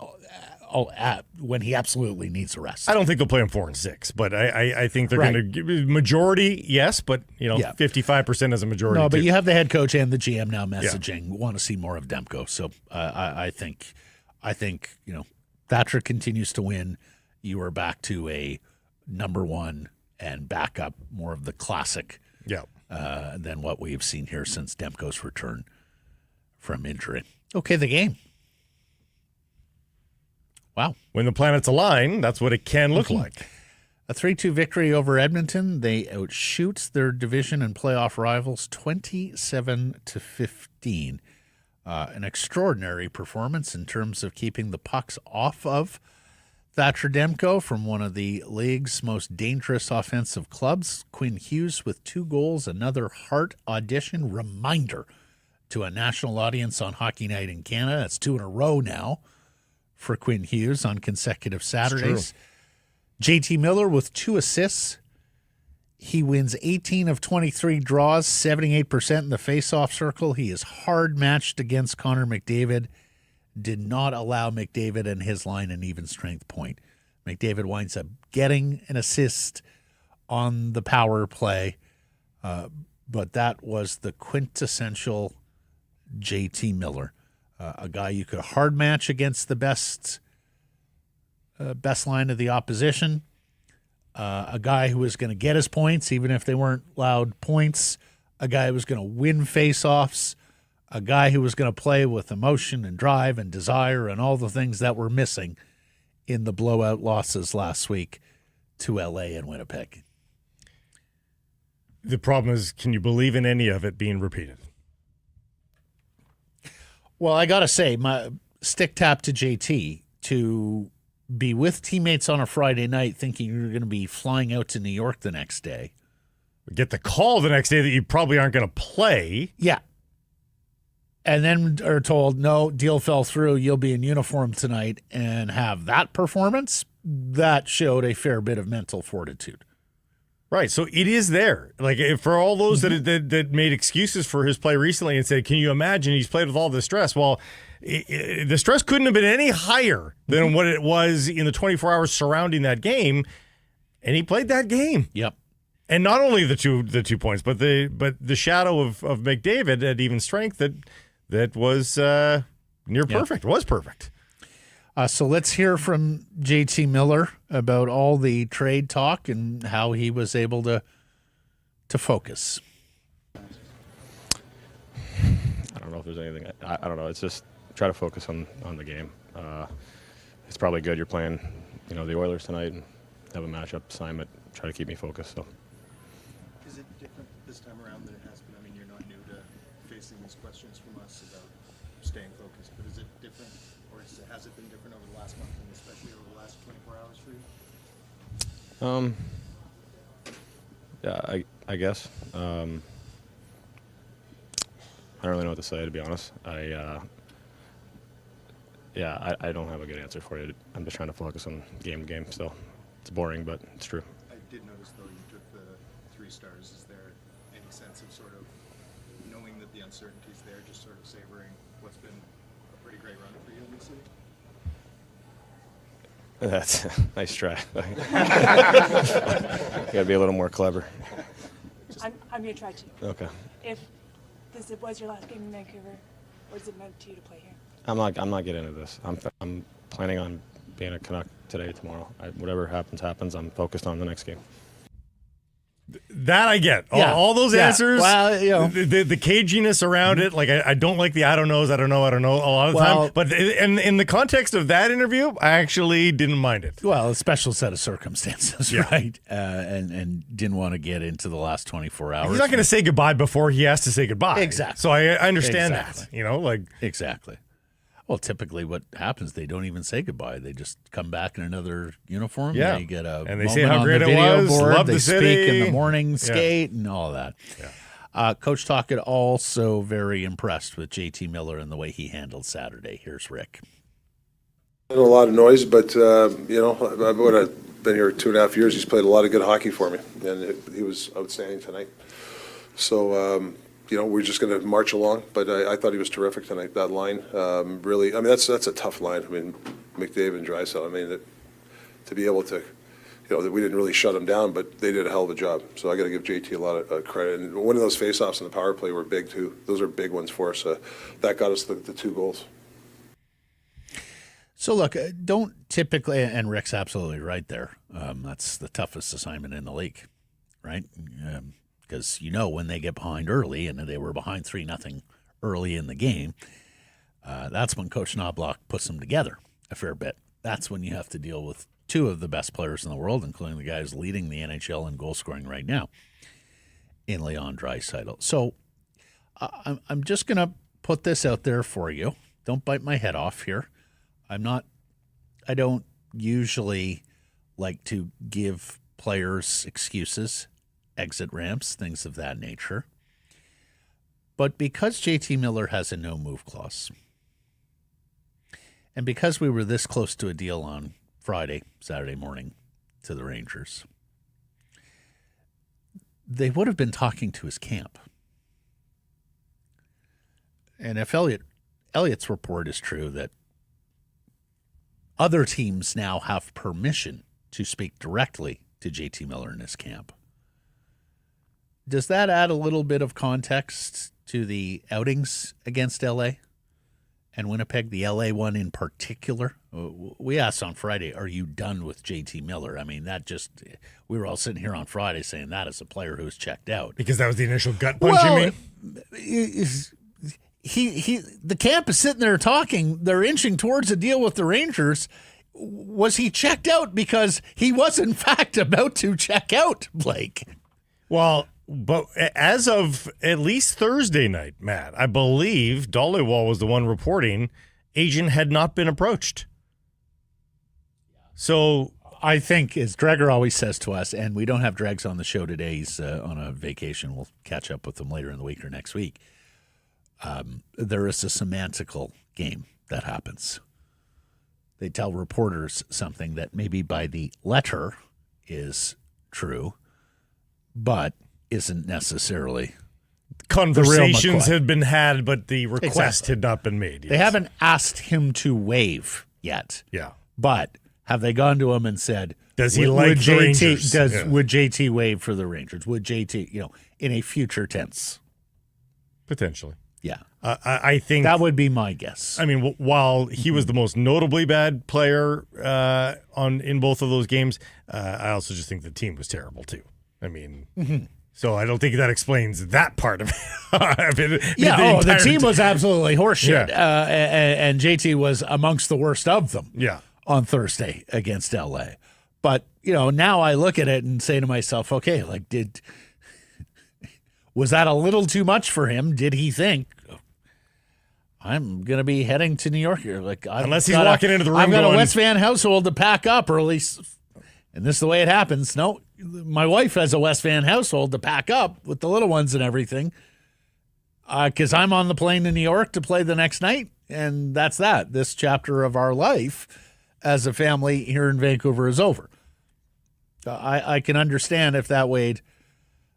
A: absolutely needs a rest.
B: I don't think they'll play him 4 and 6, but I think they're going to give majority, yes, but 55% as a majority.
A: No, but you have the head coach and the GM now messaging want to see more of Demko. So I think Thatcher continues to win. You are back to a number one and back up more of the classic than what we've seen here since Demko's return from injury. Okay, the game. Wow.
B: When the planets align, that's what it can look like.
A: A 3-2 victory over Edmonton. They outshoot their division and playoff rivals 27-15. An extraordinary performance in terms of keeping the pucks off of Thatcher Demko from one of the league's most dangerous offensive clubs. Quinn Hughes with 2 goals, another Hart audition reminder to a national audience on Hockey Night in Canada. That's 2 in a row now for Quinn Hughes on consecutive Saturdays. JT Miller with 2 assists. He wins 18 of 23 draws, 78% in the faceoff circle. He is hard matched against Connor McDavid. Did not allow McDavid and his line an even strength point. McDavid winds up getting an assist on the power play, but that was the quintessential JT Miller. A guy you could hard match against the best line of the opposition. A guy who was going to get his points, even if they weren't loud points. A guy who was going to win faceoffs. A guy who was going to play with emotion and drive and desire and all the things that were missing in the blowout losses last week to L.A. and Winnipeg.
B: The problem is, can you believe in any of it being repeated?
A: Well, I got to say, my stick tap to JT to be with teammates on a Friday night thinking you're going to be flying out to New York the next day.
B: Get the call the next day that you probably aren't going to play.
A: Yeah. And then are told, no, deal fell through, you'll be in uniform tonight, and have that performance. That showed a fair bit of mental fortitude.
B: Right, so it is there. Like, for all those that made excuses for his play recently and said, can you imagine he's played with all this stress? Well, the stress couldn't have been any higher than what it was in the 24 hours surrounding that game, and he played that game.
A: Yep. And
B: not only the 2 points, but the shadow of McDavid at even strength that was near perfect. Was perfect.
A: So let's hear from JT Miller about all the trade talk and how he was able to focus.
F: I don't know if there's anything. I don't know. It's just try to focus on the game. It's probably good you're playing, the Oilers tonight and have a matchup assignment. Try to keep me focused. So.
G: Is it different this time around than it has been? I mean, you're not new to facing these questions from us about staying focused, but is it different, or has it been different over the last month and especially over the last 24 hours for you?
F: Yeah, I guess. I don't really know what to say, to be honest. I don't have a good answer for you. I'm just trying to focus on game to game still. It's boring, but it's true.
G: I did notice, though, you took the 3 stars. Is there any sense of sort of knowing that the uncertainty's there, just sort of savoring what's been a pretty great run for you in the city?
F: That's a nice try. Got to be a little more clever.
H: I'm going to try to.
F: Okay.
H: If this was your last game in Vancouver, what does it mean to you to play here?
F: I'm not getting into this. I'm planning on being a Canuck today, tomorrow. Whatever happens. I'm focused on the next game.
B: That I get.
A: Yeah.
B: All those
A: Yeah.
B: answers.
A: Well,
B: the caginess around it. Like I don't like the I don't knows. I don't know a lot of the time. But in the context of that interview, I actually didn't mind it.
A: Well, a special set of circumstances,
B: Yeah.
A: right? And didn't want to get into the last 24 hours.
B: He's not going to say goodbye before he has to say goodbye.
A: Exactly.
B: So I understand
A: Exactly.
B: that.
A: Exactly. Well, typically what happens, they don't even say goodbye. They just come back in another uniform.
B: Yeah.
A: They get a
B: And they
A: moment
B: say how
A: on
B: great
A: the
B: it
A: video
B: was,
A: board.
B: love
A: they
B: the
A: speak
B: city.
A: in the morning
B: Yeah.
A: skate and all that.
B: Yeah.
A: Coach Tocchet also very impressed with JT Miller and the way he handled Saturday. Here's Rick.
I: A lot of noise, but I've been here 2.5 years. He's played a lot of good hockey for me, and he was outstanding tonight. So we're just going to march along. But I thought he was terrific tonight. That line, really. I mean, that's a tough line. I mean, McDavid and Draisaitl. I mean, to be able to, that we didn't really shut them down, but they did a hell of a job. So I got to give JT a lot of credit. And one of those faceoffs in the power play were big too. Those are big ones for us. That got us the 2 goals.
A: So, look, don't typically, and Rick's absolutely right there. That's the toughest assignment in the league, right? Because when they get behind early, and they were behind 3-0 early in the game, that's when Coach Knobloch puts them together a fair bit. That's when you have to deal with 2 of the best players in the world, including the guys leading the NHL in goal scoring right now, in Leon Draisaitl. So I'm just going to put this out there for you. Don't bite my head off here. I don't usually like to give players excuses, exit ramps, things of that nature. But because JT Miller has a no-move clause, and because we were this close to a deal on Saturday morning to the Rangers, they would have been talking to his camp. And if Elliott's report is true that other teams now have permission to speak directly to JT Miller in his camp, does that add a little bit of context to the outings against LA and Winnipeg, the LA one in particular? We asked on Friday, are you done with JT Miller? I mean, we were all sitting here on Friday saying that is a player who's checked out.
B: Because that was the initial gut punch, you mean?
A: The camp is sitting there talking. They're inching towards a deal with the Rangers. Was he checked out because he was, in fact, about to check out, Blake?
B: Well, but as of at least Thursday night, Matt, I believe Dollywall was the one reporting agent had not been approached. So
A: I think, as Dreger always says to us, and we don't have Dregs on the show today. He's on a vacation. We'll catch up with him later in the week or next week. There is a semantical game that happens. They tell reporters something that maybe by the letter is true, but isn't necessarily
B: conversations had been had, but the request
A: Exactly.
B: had not been made.
A: They haven't asked him to waive yet.
B: Yeah.
A: But have they gone to him and said,
B: Does he
A: would
B: like the
A: JT,
B: Rangers? Yeah.
A: Would JT waive for the Rangers? Would JT, in a future tense?
B: Potentially.
A: Yeah.
B: I think
A: that would be my guess.
B: I mean, while he was the most notably bad player in both of those games, I also just think the team was terrible too. I mean, so I don't think that explains that part of it.
A: The team was absolutely horseshit,
B: Yeah.
A: and JT was amongst the worst of them.
B: Yeah.
A: On Thursday against LA, but now I look at it and say to myself, okay, like was that a little too much for him? Did he think I'm going to be heading to New York here? Like,
B: unless he's walking into the room,
A: I've got
B: going,
A: a West Van household to pack up, or at least, and this is the way it happens. No, my wife has a West Van household to pack up with the little ones and everything, because I'm on the plane to New York to play the next night, and that's that. This chapter of our life as a family here in Vancouver is over. I can understand if that weighed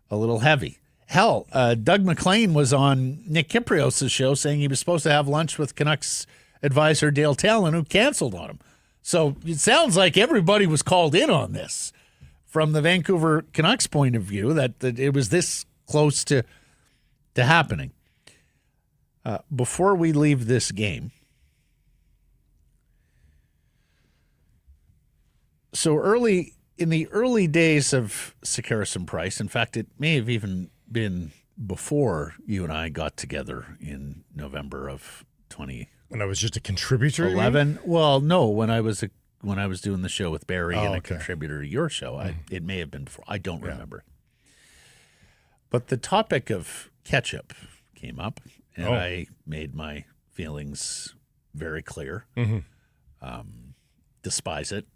A: a little heavy. Hell, Doug McLean was on Nick Kiprios' show saying he was supposed to have lunch with Canucks advisor Dale Talon, who canceled on him. So it sounds like everybody was called in on this from the Vancouver Canucks point of view, that it was this close to happening. Before we leave this game, so in the early days of Sekeres and Price, in fact, it may have even been before you and I got together in November of 2011.
B: When I was just a contributor?
A: Well, no, when I was doing the show with Barry and a
B: okay.
A: contributor to your show. It may have been before. I don't remember. But the topic of ketchup came up, and I made my feelings very clear. Despise it.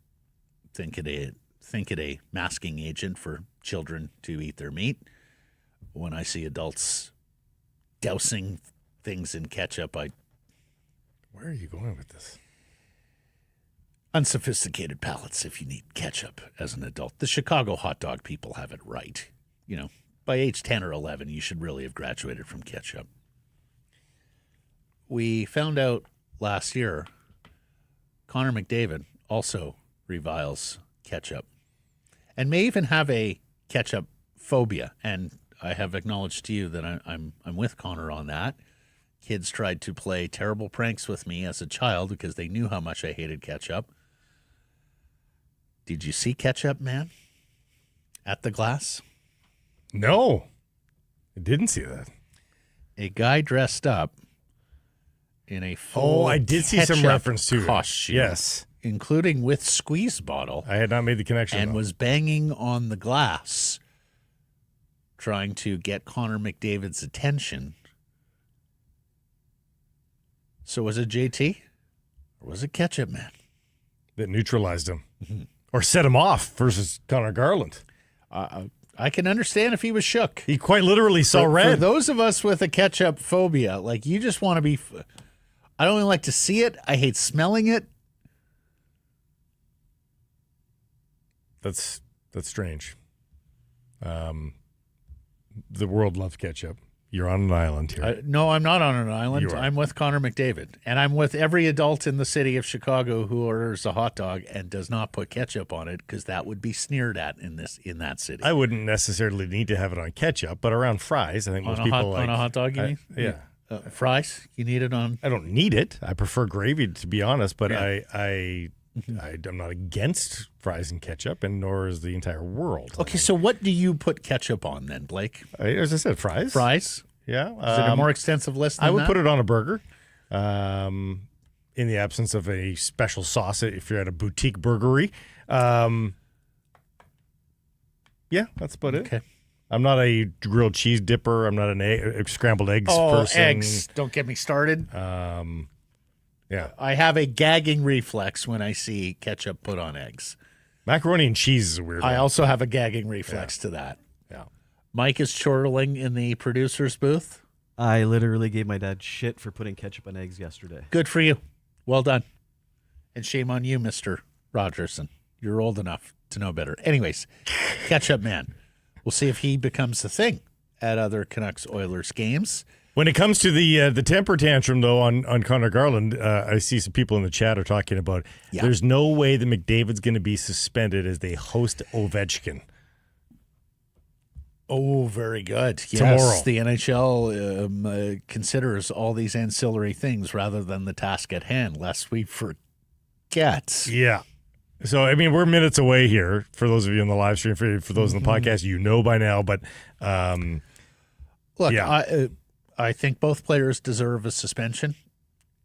A: Think it a masking agent for children to eat their meat. When I see adults dousing things in ketchup,
B: Where are you going with this?
A: Unsophisticated palates if you need ketchup as an adult. The Chicago hot dog people have it right. By age 10 or 11, you should really have graduated from ketchup. We found out last year Connor McDavid also reviles ketchup and may even have a ketchup phobia. And I have acknowledged to you that I'm with Connor on that. Kids tried to play terrible pranks with me as a child because they knew how much I hated ketchup. Did you see ketchup, man? At the glass?
B: No, I didn't see that.
A: A guy dressed up in a full
B: I did see some
A: ketchup
B: reference to
A: costume.
B: it. Yes.
A: Including with squeeze bottle.
B: I had not made the connection.
A: And was banging on the glass, trying to get Connor McDavid's attention. So was it JT or was it ketchup, man?
B: That neutralized him or set him off versus Connor Garland.
A: I can understand if he was shook.
B: He quite literally saw red.
A: For those of us with a ketchup phobia, like you just want to be, I don't even like to see it. I hate smelling it.
B: That's strange. The world loves ketchup. You're on an island here.
A: No, I'm not on an island.
B: You are.
A: I'm with Connor McDavid. And I'm with every adult in the city of Chicago who orders a hot dog and does not put ketchup on it because that would be sneered at in that city.
B: I wouldn't necessarily need to have it on ketchup, but around fries, I think most people like.
A: On a hot dog, you mean?
B: Yeah.
A: Fries? You need it on?
B: I don't need it. I prefer gravy, to be honest, but
A: Yeah.
B: I'm not against fries and ketchup, and nor is the entire world.
A: Okay, so what do you put ketchup on then, Blake?
B: As I said, fries.
A: Fries?
B: Yeah.
A: Is it a more extensive list than
B: I would
A: that?
B: put it on a burger. In the absence of a special sauce, if you're at a boutique burgery. Yeah, that's about it.
A: Okay.
B: I'm not a grilled cheese dipper. I'm not an scrambled eggs person.
A: Eggs. Don't get me started.
B: Yeah.
A: I have a gagging reflex when I see ketchup put on eggs.
B: Macaroni and cheese is a weird one.
A: I also have a gagging reflex to that.
B: Yeah.
A: Mike is chortling in the producer's booth.
D: I literally gave my dad shit for putting ketchup on eggs yesterday.
A: Good for you. Well done. And shame on you, Mr. Rogerson. You're old enough to know better. Anyways, ketchup man. We'll see if he becomes the thing at other Canucks Oilers games.
B: When it comes to the temper tantrum, though, on Connor Garland, I see some people in the chat are talking about there's no way that McDavid's going to be suspended as they host Ovechkin.
A: Oh, very good.
B: Tomorrow.
A: Yes, the NHL considers all these ancillary things rather than the task at hand, lest we forget.
B: Yeah. So, I mean, we're minutes away here for those of you in the live stream. For those in the podcast, you know by now. But
A: look,
B: yeah.
A: I think both players deserve a suspension.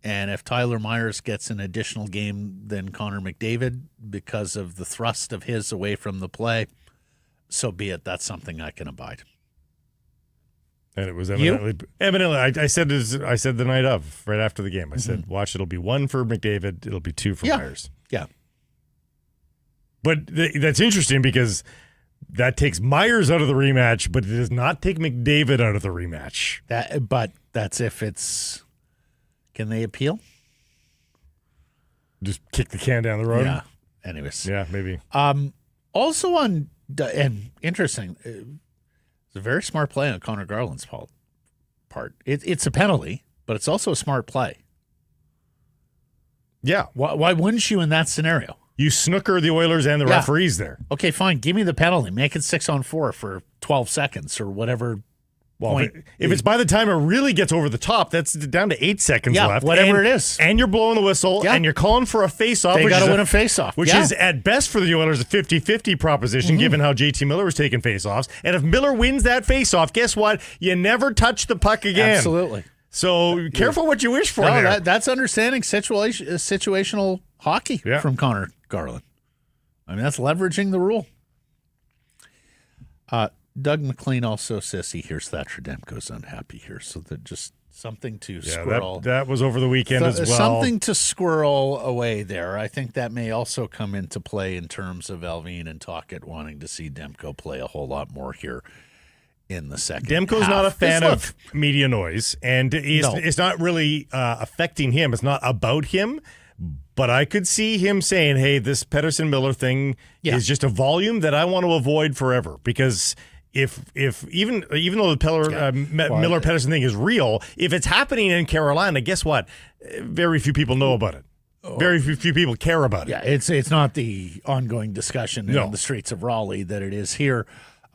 A: And if Tyler Myers gets an additional game than Connor McDavid because of the thrust of his away from the play, so be it. That's something I can abide.
B: And it was evidently. I said the night of, right after the game. I said, watch, it'll be 1 for McDavid. It'll be 2 for Myers.
A: Yeah.
B: But that's interesting because that takes Myers out of the rematch, but it does not take McDavid out of the rematch.
A: But that's if it's. Can they appeal?
B: Just kick the can down the road?
A: Yeah. Anyways.
B: Yeah, maybe.
A: Also on, and interesting, it's a very smart play on Connor Garland's part. It's a penalty, but it's also a smart play.
B: Yeah.
A: Why wouldn't you in that scenario?
B: You snooker the Oilers and the referees there.
A: Okay, fine. Give me the penalty. Make it 6-on-4 for 12 seconds or whatever.
B: Well, if it's by the time it really gets over the top, that's down to 8 seconds left.
A: Whatever it is.
B: And you're blowing the whistle, and you're calling for a face-off.
A: They got to win a face-off.
B: Which is, at best for the Oilers, a 50-50 proposition, given how JT Miller was taking face-offs. And if Miller wins that face-off, guess what? You never touch the puck again.
A: Absolutely.
B: So careful what you wish for there.
A: That's understanding situational hockey from Connor Garland. I mean, that's leveraging the rule. Doug McLean also says he hears Thatcher Demko's unhappy here, so that just something to squirrel.
B: That was over the weekend as well.
A: Something to squirrel away there. I think that may also come into play in terms of Alvine and Tocchet wanting to see Demko play a whole lot more here in the second
B: Demko's
A: half.
B: not a fan of media noise, and it's not really affecting him. It's not about him. But I could see him saying, hey, this Pettersson-Miller thing is just a volume that I want to avoid forever. Because if even though the Miller-Pettersson thing is real, if it's happening in Carolina, guess what? Very few people know about it. Very few people care about it.
A: Yeah, it's not the ongoing discussion in the streets of Raleigh that it is here.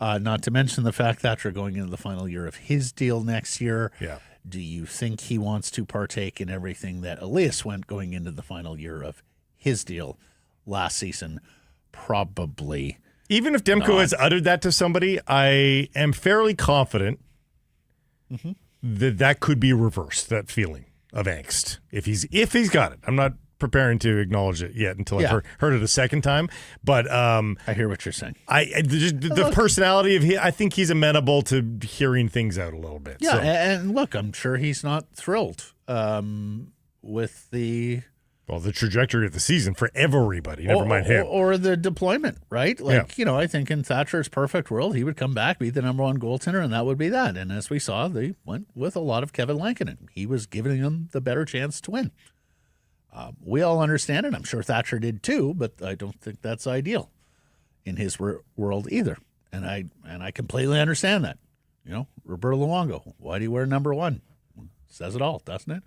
A: Not to mention the fact that you're going into the final year of his deal next year.
B: Yeah.
A: Do you think he wants to partake in everything that Elias went going into the final year of his deal last season? Probably.
B: Even if Demko has uttered that to somebody, I am fairly confident that could be reversed, that feeling of angst, if he's got it. I'm not preparing to acknowledge it yet until I've heard it a second time. But I
A: hear what you're saying.
B: The personality of I think he's amenable to hearing things out a little bit.
A: Yeah, and look, I'm sure he's not thrilled with the
B: trajectory of the season for everybody. Never mind him
A: or the deployment, right? I think in Thatcher's perfect world, he would come back, be the number one goaltender, and that would be that. And as we saw, they went with a lot of Kevin Lankinen. He was giving them the better chance to win. We all understand it. I'm sure Thatcher did too, but I don't think that's ideal in his world either. And I completely understand that. Roberto Luongo, why do you wear number 1? Says it all, doesn't it?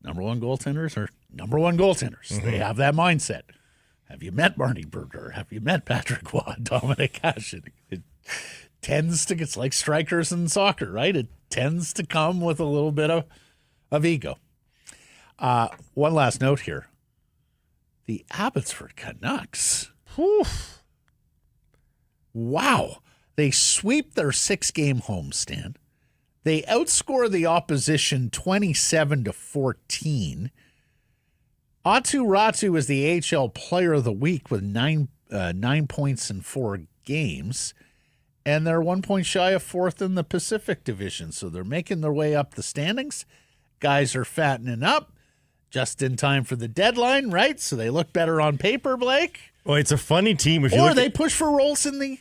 A: Number 1 goaltenders are number 1 goaltenders. They have that mindset. Have you met Barney Berger? Have you met Patrick Waugh, Dominic Ashe? It tends to, it's like strikers in soccer, right? It tends to come with a little bit of ego. One last note here. The Abbotsford Canucks.
B: Oof.
A: Wow. They sweep their 6-game homestand. They outscore the opposition 27-14. Atu Ratu is the AHL Player of the Week with 9 points in 4 games. And they're 1 point shy of 4th in the Pacific Division. So they're making their way up the standings. Guys are fattening up. Just in time for the deadline, right? So they look better on paper, Blake.
B: Well, it's a funny team.
A: Or they push for roles in the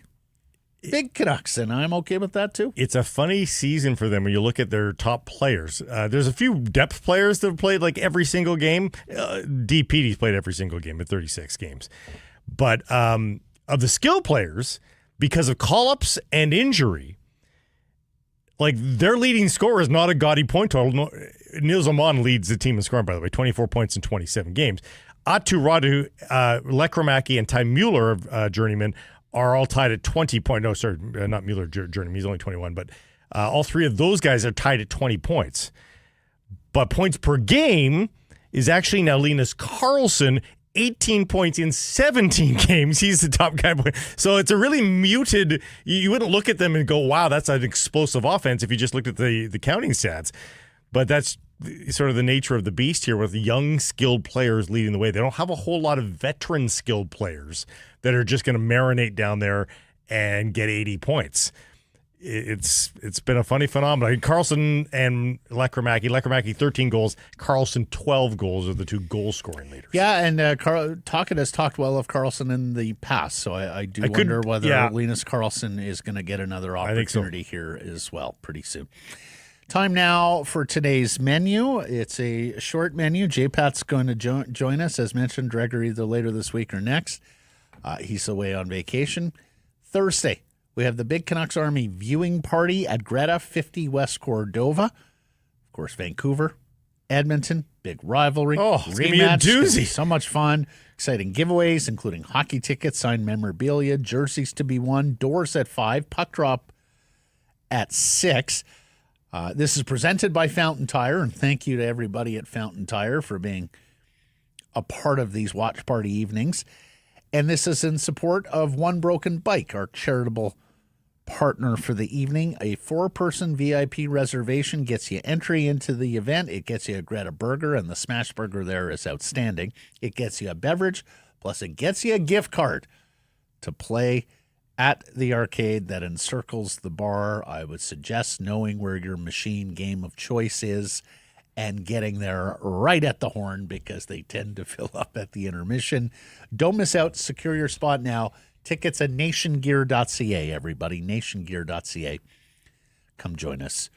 A: big Canucks, and I'm okay with that too.
B: It's a funny season for them when you look at their top players. There's a few depth players that have played like every single game. DPD's played every single game at 36 games. But of the skill players, because of call-ups and injury, like their leading scorer is not a gaudy point total. No, Nils Aman leads the team in scoring, by the way, 24 points in 27 games. Atu Radu, Lekramaki, and Ty Mueller of Journeyman are all tied at 20 points. No, sorry, not Mueller, Jordan. He's only 21, but all three of those guys are tied at 20 points. But points per game is actually now Linus Karlsson, 18 points in 17 games. He's the top guy. So it's a really muted. You wouldn't look at them and go, wow, that's an explosive offense if you just looked at the counting stats. But that's sort of the nature of the beast here with young, skilled players leading the way. They don't have a whole lot of veteran skilled players that are just going to marinate down there and get 80 points. It's been a funny phenomenon. Karlsson and Lekkerimäki 13 goals. Karlsson 12 goals are the two goal-scoring leaders.
A: Yeah, and Tocchet has talked well of Karlsson in the past, so I wonder whether Linus Karlsson is going to get another opportunity here as well pretty soon. Time now for today's menu. It's a short menu. J-Pat's going to join us, as mentioned, Gregor either later this week or next. He's away on vacation. Thursday, we have the Big Canucks Army viewing party at Greta 50 West Cordova. Of course, Vancouver, Edmonton, big rivalry.
B: Oh, it's going to be a doozy.
A: So much fun. Exciting giveaways, including hockey tickets, signed memorabilia, jerseys to be won, doors at 5, puck drop at 6. This is presented by Fountain Tire, and thank you to everybody at Fountain Tire for being a part of these watch party evenings. And this is in support of One Broken Bike, our charitable partner for the evening. A 4-person VIP reservation gets you entry into the event. It gets you a Greta burger, and the smash burger there is outstanding. It gets you a beverage, plus it gets you a gift card to play at the arcade that encircles the bar. I would suggest knowing where your machine game of choice is and getting there right at the horn, because they tend to fill up at the intermission. Don't miss out. Secure your spot now. Tickets at nationgear.ca, everybody. Nationgear.ca. Come join us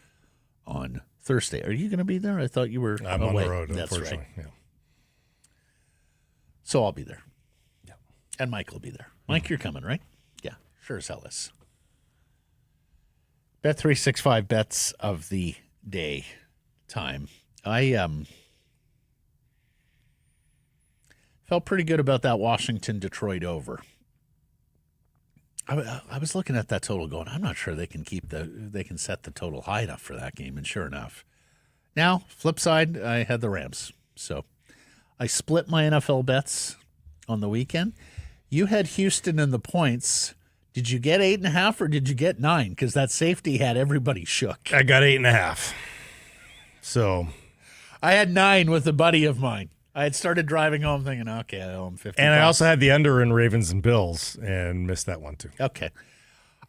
A: on Thursday. Are you going to be there? I thought you were
B: I'm
A: away.
B: on the road,
A: That's
B: unfortunately.
A: right.
B: Yeah.
A: So I'll be there.
B: Yeah.
A: And Mike will be there. Mike, you're coming, right? Yeah, sure as hell is. Bet365 bets of the day time. I felt pretty good about that Washington-Detroit over. I was looking at that total going, I'm not sure they can set the total high enough for that game, and sure enough. Now, flip side, I had the Rams. So I split my NFL bets on the weekend. You had Houston in the points. Did you get 8.5 or did you get 9? Because that safety had everybody shook.
B: I got 8.5. So
A: I had 9 with a buddy of mine. I had started driving home thinking, okay, I owe him 50.
B: And I also had the under in Ravens and Bills and missed that one too.
A: Okay.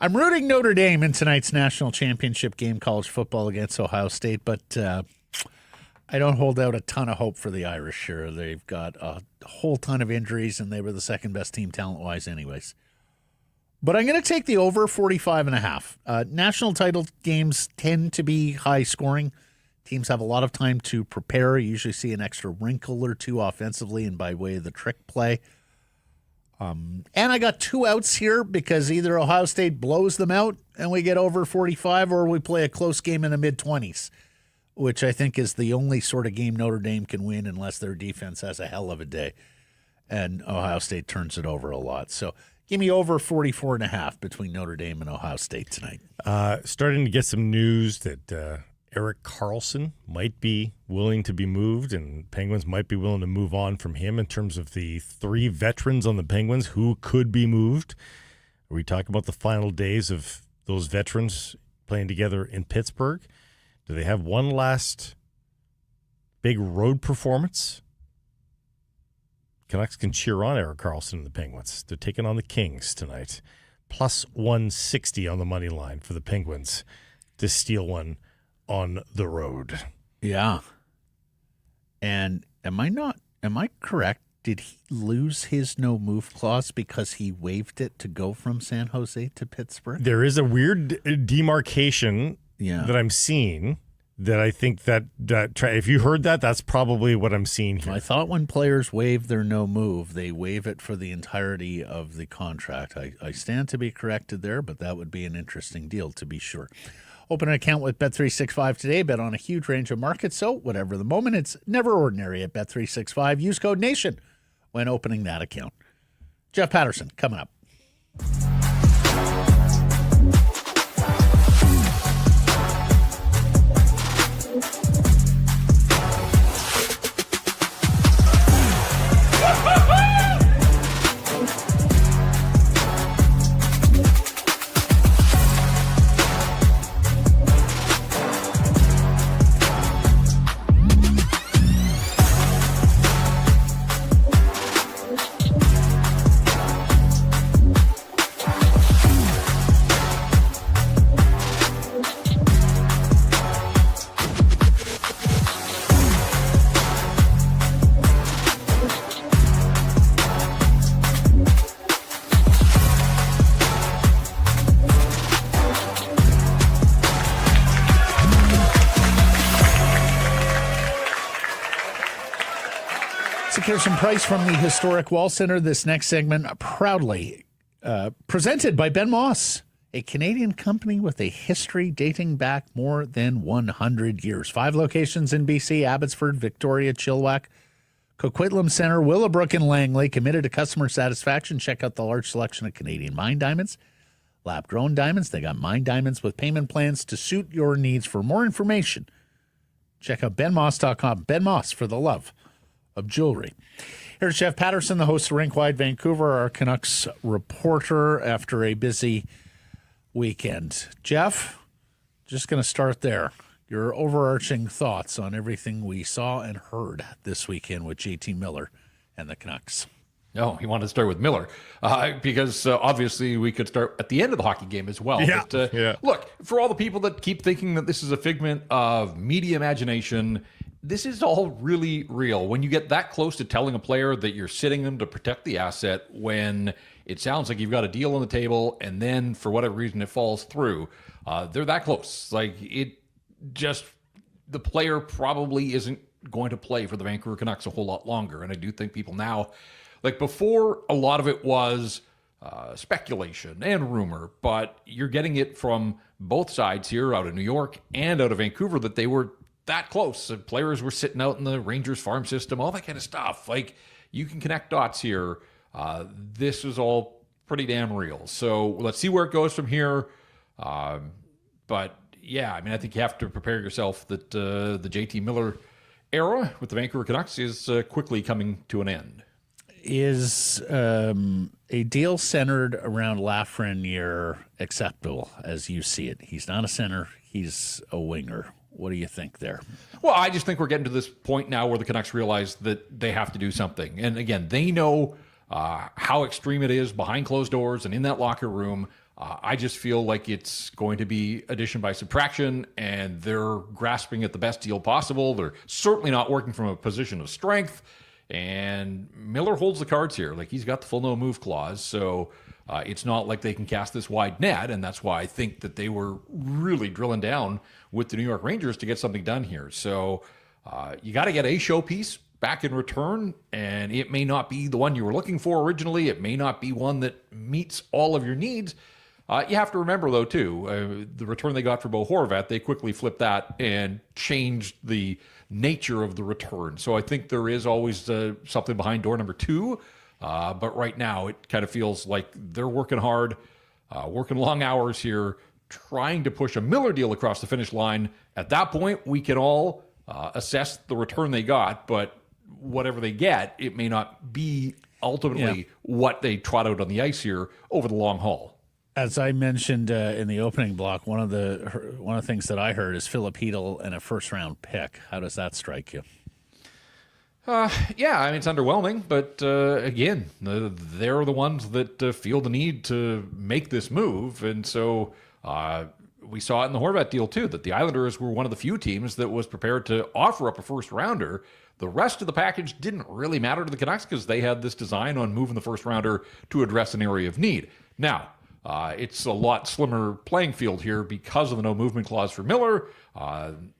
A: I'm rooting Notre Dame in tonight's national championship game, college football against Ohio State, but I don't hold out a ton of hope for the Irish here. They've got a whole ton of injuries, and they were the second best team talent-wise anyways. But I'm going to take the over 45.5. National title games tend to be high scoring. Teams have a lot of time to prepare. You usually see an extra wrinkle or two offensively and by way of the trick play. And I got 2 outs here because either Ohio State blows them out and we get over 45, or we play a close game in the mid-20s, which I think is the only sort of game Notre Dame can win unless their defense has a hell of a day. And Ohio State turns it over a lot. So give me over 44.5 between Notre Dame and Ohio State tonight.
B: Starting to get some news that Erik Karlsson might be willing to be moved, and Penguins might be willing to move on from him in terms of the 3 veterans on the Penguins who could be moved. Are we talking about the final days of those veterans playing together in Pittsburgh? Do they have one last big road performance? Canucks can cheer on Erik Karlsson and the Penguins. They're taking on the Kings tonight. Plus 160 on the money line for the Penguins to steal one on the road.
A: Yeah. And am I correct? Did he lose his no move clause because he waived it to go from San Jose to Pittsburgh?
B: There is a weird demarcation that I'm seeing that I think that if you heard that, that's probably what I'm seeing here.
A: I thought when players waive their no move, they waive it for the entirety of the contract. I stand to be corrected there, but that would be an interesting deal to be sure. Open an account with Bet365 today. Bet on a huge range of markets, so whatever the moment, it's never ordinary at Bet365. Use code NATION when opening that account. Jeff Patterson coming up. Pearson Price from the Historic Wall Center. This next segment proudly presented by Ben Moss, a Canadian company with a history dating back more than 100 years. 5 locations in BC: Abbotsford, Victoria, Chilliwack, Coquitlam Center, Willowbrook, and Langley. Committed to customer satisfaction. Check out the large selection of Canadian mine diamonds, lab-grown diamonds. They got mine diamonds with payment plans to suit your needs. For more information, check out benmoss.com. Ben Moss, for the love of jewelry. Here's Jeff Patterson, the host of Rink Wide Vancouver, our Canucks reporter after a busy weekend. Jeff, just going to start there. Your overarching thoughts on everything we saw and heard this weekend with JT Miller and the Canucks.
J: No, he wanted to start with Miller because obviously we could start at the end of the hockey game as well.
B: Yeah.
J: But, look, for all the people that keep thinking that this is a figment of media imagination, this is all really real. When you get that close to telling a player that you're sitting them to protect the asset, when it sounds like you've got a deal on the table and then for whatever reason it falls through, they're that close. Like, it just, the player probably isn't going to play for the Vancouver Canucks a whole lot longer. And I do think people now, like before, a lot of it was speculation and rumor, but you're getting it from both sides here, out of New York and out of Vancouver, that they were that close. Players were sitting out in the Rangers farm system, all that kind of stuff. Like, you can connect dots here. This is all pretty damn real. So let's see where it goes from here. But yeah, I mean, I think you have to prepare yourself that the JT Miller era with the Vancouver Canucks is quickly coming to an end.
A: Is a deal centered around Lafreniere acceptable as you see it? He's not a center. He's a winger. What do you think there?
J: Well, I just think we're getting to this point now where the Canucks realize that they have to do something. And again, they know how extreme it is behind closed doors and in that locker room. I just feel like it's going to be addition by subtraction, and they're grasping at the best deal possible. They're certainly not working from a position of strength. And Miller holds the cards here. Like, he's got the full no move clause. So it's not like they can cast this wide net. And that's why I think that they were really drilling down with the New York Rangers to get something done here. So you got to get a showpiece back in return. And it may not be the one you were looking for originally. It may not be one that meets all of your needs. You have to remember, though, too, the return they got for Bo Horvat, they quickly flipped that and changed the nature of the return. So I think there is always something behind door number 2. But right now, it kind of feels like they're working hard, working long hours here, trying to push a Miller deal across the finish line. At that point, we can all assess the return they got, but whatever they get, it may not be ultimately what they trot out on the ice here over the long haul.
A: As I mentioned in the opening block, one of the things that I heard is Philip Hedl and a first-round pick. How does that strike you?
J: Yeah, I mean, it's underwhelming, but again, they're the ones that feel the need to make this move. And so we saw it in the Horvat deal, too, that the Islanders were one of the few teams that was prepared to offer up a first-rounder. The rest of the package didn't really matter to the Canucks because they had this design on moving the first-rounder to address an area of need. Now, it's a lot slimmer playing field here because of the no movement clause for Miller.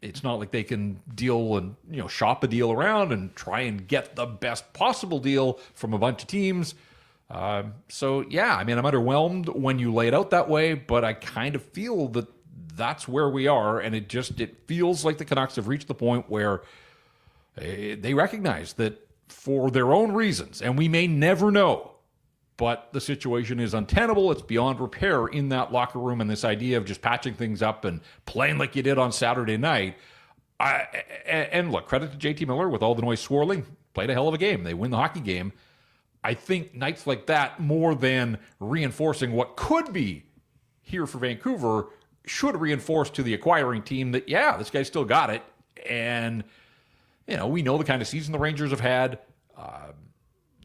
J: It's not like they can deal and shop a deal around and try and get the best possible deal from a bunch of teams. So yeah, I mean, I'm underwhelmed when you lay it out that way, but I kind of feel that that's where we are, and it feels like the Canucks have reached the point where they recognize that for their own reasons, and we may never know, but the situation is untenable. It's beyond repair in that locker room, and this idea of just patching things up and playing like you did on Saturday night. And look, credit to JT Miller with all the noise swirling. Played a hell of a game. They win the hockey game. I think nights like that, more than reinforcing what could be here for Vancouver, should reinforce to the acquiring team that, yeah, this guy still got it. And, we know the kind of season the Rangers have had.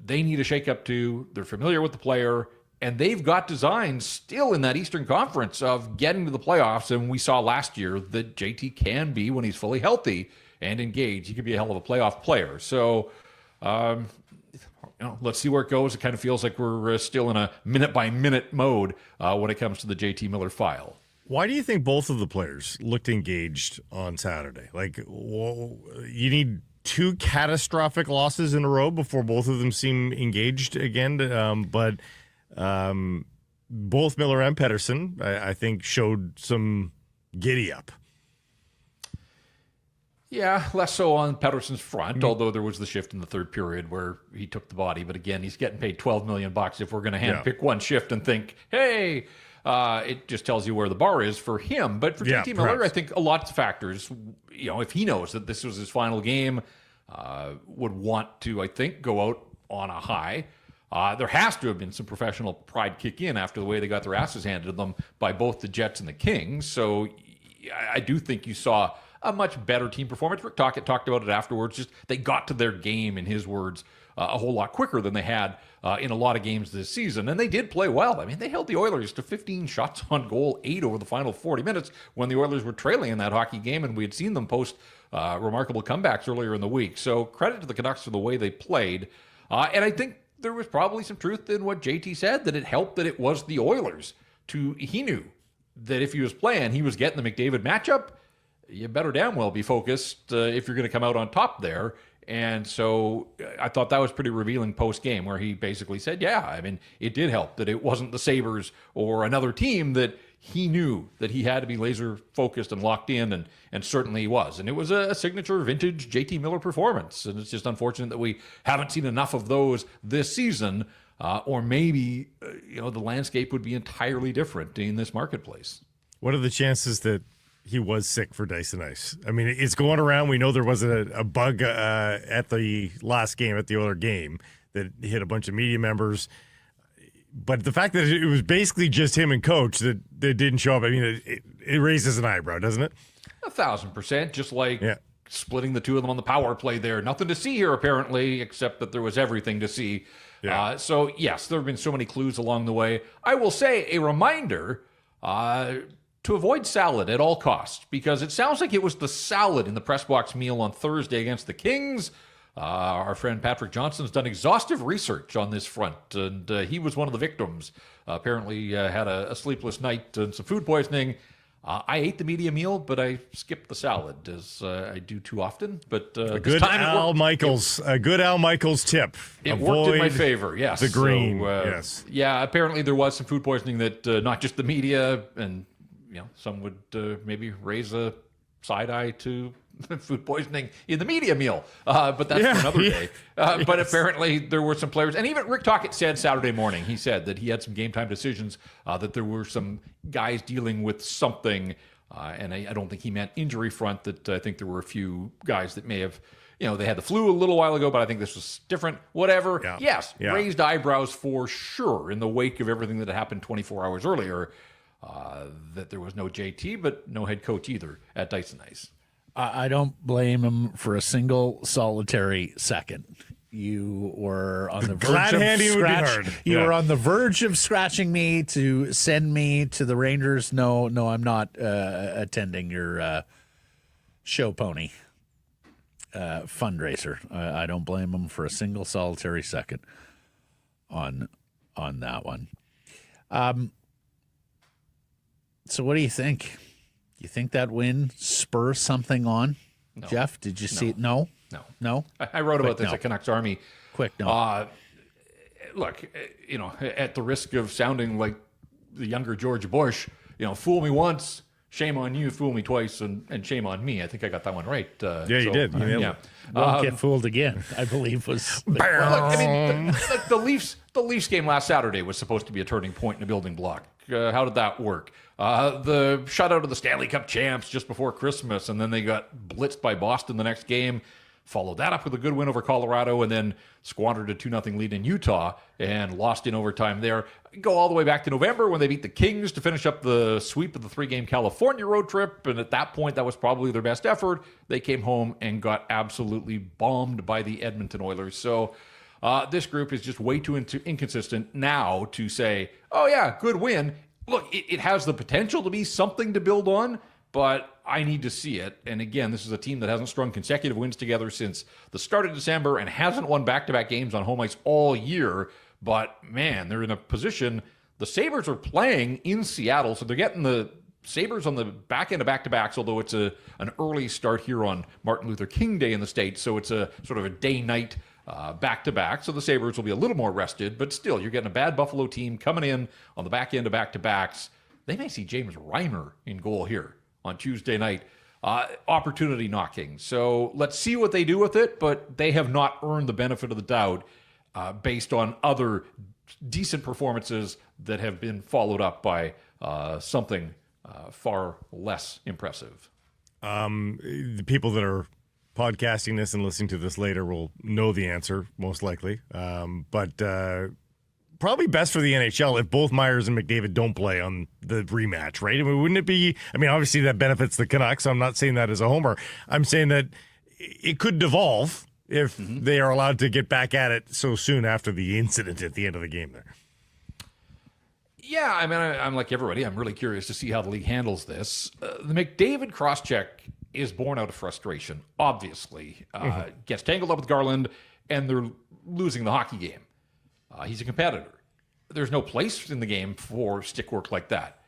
J: They need a shakeup too. They're familiar with the player, and they've got designs still in that Eastern Conference of getting to the playoffs. And we saw last year that JT can be, when he's fully healthy and engaged, he can be a hell of a playoff player. So, let's see where it goes. It kind of feels like we're still in a minute-by-minute mode when it comes to the JT Miller file.
B: Why do you think both of the players looked engaged on Saturday? Like, you need 2 catastrophic losses in a row before both of them seem engaged again. But both Miller and Pettersson, I think, showed some giddy up.
J: Yeah, less so on Patterson's front, although there was the shift in the third period where he took the body. But again, he's getting paid $12 million if we're going to handpick one shift and think, hey, it just tells you where the bar is for him. But for JT Miller, I think a lot of factors, if he knows that this was his final game, would want to, I think, go out on a high. There has to have been some professional pride kick in after the way they got their asses handed to them by both the Jets and the Kings. So I do think you saw a much better team performance. Rick Tocchet talked about it afterwards. Just they got to their game, in his words, a whole lot quicker than they had in a lot of games this season. And they did play well. I mean, they held the Oilers to 15 shots on goal, 8 over the final 40 minutes when the Oilers were trailing in that hockey game, and we had seen them post remarkable comebacks earlier in the week. So credit to the Canucks for the way they played. And I think there was probably some truth in what JT said, that it helped that it was the Oilers. He knew that if he was playing, he was getting the McDavid matchup. You better damn well be focused if you're going to come out on top there. And so I thought that was pretty revealing post-game, where he basically said, yeah, I mean, it did help that it wasn't the Sabres or another team, that he knew that he had to be laser-focused and locked in, and certainly he was. And it was a signature vintage JT Miller performance. And it's just unfortunate that we haven't seen enough of those this season, or maybe the landscape would be entirely different in this marketplace.
B: What are the chances that he was sick for Dyson Ice? I mean, it's going around. We know there was a bug at the last game, at the Oiler game, that hit a bunch of media members. But the fact that it was basically just him and coach that didn't show up, I mean, it raises an eyebrow, doesn't it?
J: 1,000%, just like splitting the two of them on the power play there. Nothing to see here, apparently, except that there was everything to see. Yeah. So, yes, there have been so many clues along the way. I will say a reminder to avoid salad at all costs, because it sounds like it was the salad in the press box meal on Thursday against the Kings. Our friend Patrick Johnson's done exhaustive research on this front, and he was one of the victims. Apparently had a sleepless night and some food poisoning. I ate the media meal, but I skipped the salad, as I do too often. But
B: a good Al Michaels tip.
J: It worked in my favor. Yes,
B: the green.
J: So,
B: yes,
J: yeah. Apparently there was some food poisoning that not just the media, and some would maybe raise a side eye to food poisoning in the media meal, but that's for another day. But apparently there were some players, and even Rick Tocchet said Saturday morning, he said that he had some game time decisions, that there were some guys dealing with something, and I don't think he meant injury front, that I think there were a few guys that may have, they had the flu a little while ago, but I think this was different, whatever. Yeah. Yes, raised eyebrows for sure in the wake of everything that had happened 24 hours earlier, that there was no JT, but no head coach either at Dyson Ice.
A: I don't blame him for a single solitary second. You were on the verge were on the verge of scratching me to send me to the Rangers. No, I'm not attending your show pony fundraiser. I don't blame him for a single solitary second on that one. So what do you think? You think that win spurs something on? No. Jeff, did you see it? No? No?
J: I wrote about this at Canucks Army.
A: Quick no.
J: Look, at the risk of sounding like the younger George Bush, fool me once, shame on you, fool me twice, and shame on me. I think I got that one right.
B: You did.
A: Won't get fooled again, I believe was.
J: Look, I mean, the Leafs game last Saturday was supposed to be a turning point in a building block. How did that work? The shutout of the Stanley Cup champs just before Christmas, and then they got blitzed by Boston the next game. Followed that up with a good win over Colorado, and then squandered a 2-0 lead in Utah and lost in overtime there. Go all the way back to November when they beat the Kings to finish up the sweep of the 3-game California road trip, and at that point, that was probably their best effort. They came home and got absolutely bombed by the Edmonton Oilers. So this group is just way too inconsistent now to say, oh yeah, good win. Look, it has the potential to be something to build on, but I need to see it. And again, this is a team that hasn't strung consecutive wins together since the start of December and hasn't won back-to-back games on home ice all year. But man, they're in a position. The Sabres are playing in Seattle, so they're getting the Sabres on the back end of back-to-backs, although it's an early start here on Martin Luther King Day in the States, so it's a sort of a day-night back-to-back. So the Sabres will be a little more rested, but still, you're getting a bad Buffalo team coming in on the back end of back-to-backs. They may see James Reimer in goal here on Tuesday night. Opportunity knocking. So let's see what they do with it, but they have not earned the benefit of the doubt based on other decent performances that have been followed up by something far less impressive.
B: The people that are podcasting this and listening to this later will know the answer, most likely. But probably best for the NHL if both Myers and McDavid don't play on the rematch, right? I mean, wouldn't it be? I mean, obviously that benefits the Canucks. So I'm not saying that as a homer. I'm saying that it could devolve if they are allowed to get back at it so soon after the incident at the end of the game there.
J: Yeah, I mean, I'm like everybody. I'm really curious to see how the league handles this. The McDavid cross-check is born out of frustration, obviously. Gets tangled up with Garland, and they're losing the hockey game. He's a competitor. There's no place in the game for stick work like that.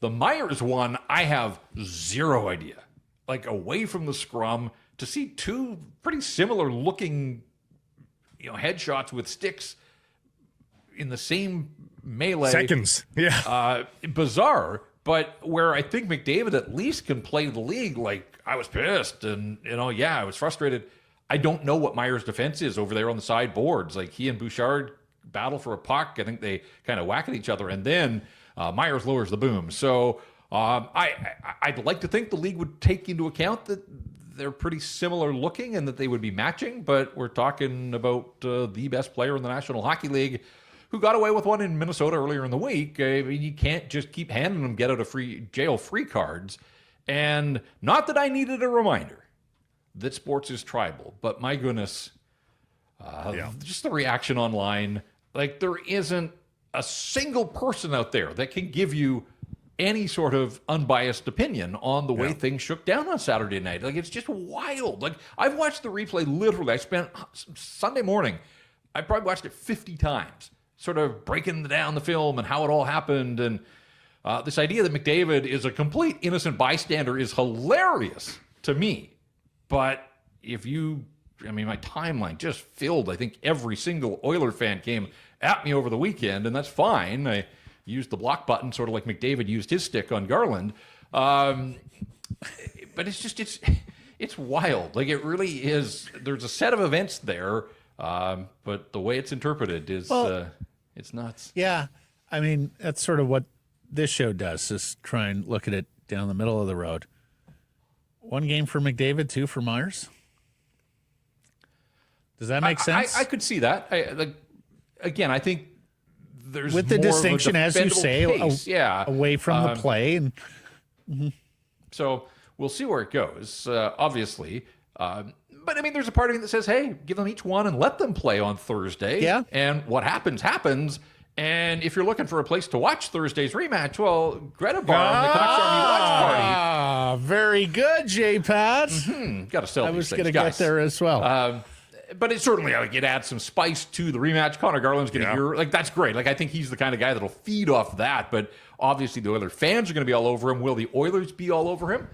J: The Myers one, I have zero idea. Like, away from the scrum, to see two pretty similar-looking, headshots with sticks in the same melee.
B: Seconds, yeah.
J: Bizarre, but where I think McDavid at least can play the league like, I was pissed and, I was frustrated. I don't know what Myers' defense is over there on the side boards. Like, he and Bouchard battle for a puck. I think they kind of whack at each other, and then Myers lowers the boom. So I'd like to think the league would take into account that they're pretty similar looking and that they would be matching, but we're talking about the best player in the National Hockey League who got away with one in Minnesota earlier in the week. I mean, you can't just keep handing them get out of jail free cards. And not that I needed a reminder that sports is tribal, but my goodness, just the reaction online. Like, there isn't a single person out there that can give you any sort of unbiased opinion on the way things shook down on Saturday night. Like, it's just wild. Like, I've watched the replay literally. I spent Sunday morning, I probably watched it 50 times, sort of breaking down the film and how it all happened. And this idea that McDavid is a complete innocent bystander is hilarious to me. But my timeline just filled. I think every single Oiler fan came at me over the weekend, and that's fine. I used the block button sort of like McDavid used his stick on Garland. But it's wild. Like, it really is. There's a set of events there, but the way it's interpreted is it's nuts.
A: Yeah. I mean, that's sort of what this show does, is try and look at it down the middle of the road. One game for McDavid, two for Myers. Does that make sense?
J: I could see that. I think there's
A: with the
J: more
A: distinction,
J: of a
A: as you say, away from the play. And
J: so we'll see where it goes, obviously. But, I mean, there's a part of me that says, hey, give them each one and let them play on Thursday.
A: Yeah.
J: And what happens, happens. And if you're looking for a place to watch Thursday's rematch, well, Greta Bar and the Canucks Army Watch Party.
A: Very good, J-Pat.
J: Got to sell these
A: I was
J: things,
A: going to get there as well.
J: But it certainly, it adds some spice to the rematch. Connor Garland's going to hear, that's great. Like, I think he's the kind of guy that'll feed off that. But obviously, the Oilers fans are going to be all over him. Will the Oilers be all over him?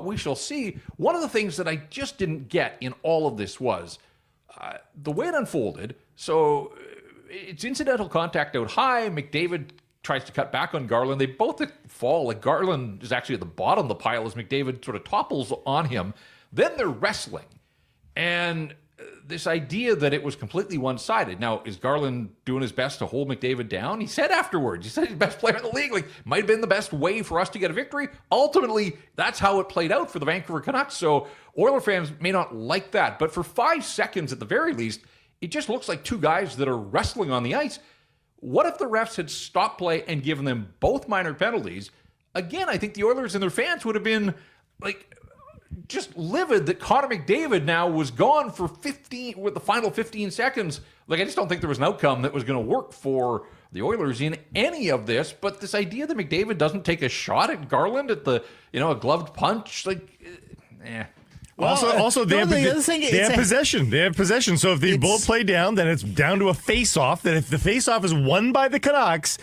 J: We shall see. One of the things that I just didn't get in all of this was the way it unfolded. So it's incidental contact out high. McDavid tries to cut back on Garland. They both fall. Like, Garland is actually at the bottom of the pile as McDavid sort of topples on him. Then they're wrestling. And this idea that it was completely one-sided. Now, is Garland doing his best to hold McDavid down? He said afterwards, he's the best player in the league. Like, might have been the best way for us to get a victory. Ultimately, that's how it played out for the Vancouver Canucks. So Oiler fans may not like that. But for 5 seconds at the very least, it just looks like two guys that are wrestling on the ice. What if the refs had stopped play and given them both minor penalties? Again, I think the Oilers and their fans would have been just livid that Connor McDavid now was gone for 15 with the final 15 seconds. Like, I just don't think there was an outcome that was going to work for the Oilers in any of this. But this idea that McDavid doesn't take a shot at Garland at the, a gloved punch,
B: Also, they have possession. They have possession. So if they both play down, then it's down to a face-off. Then if the face-off is won by the Canucks,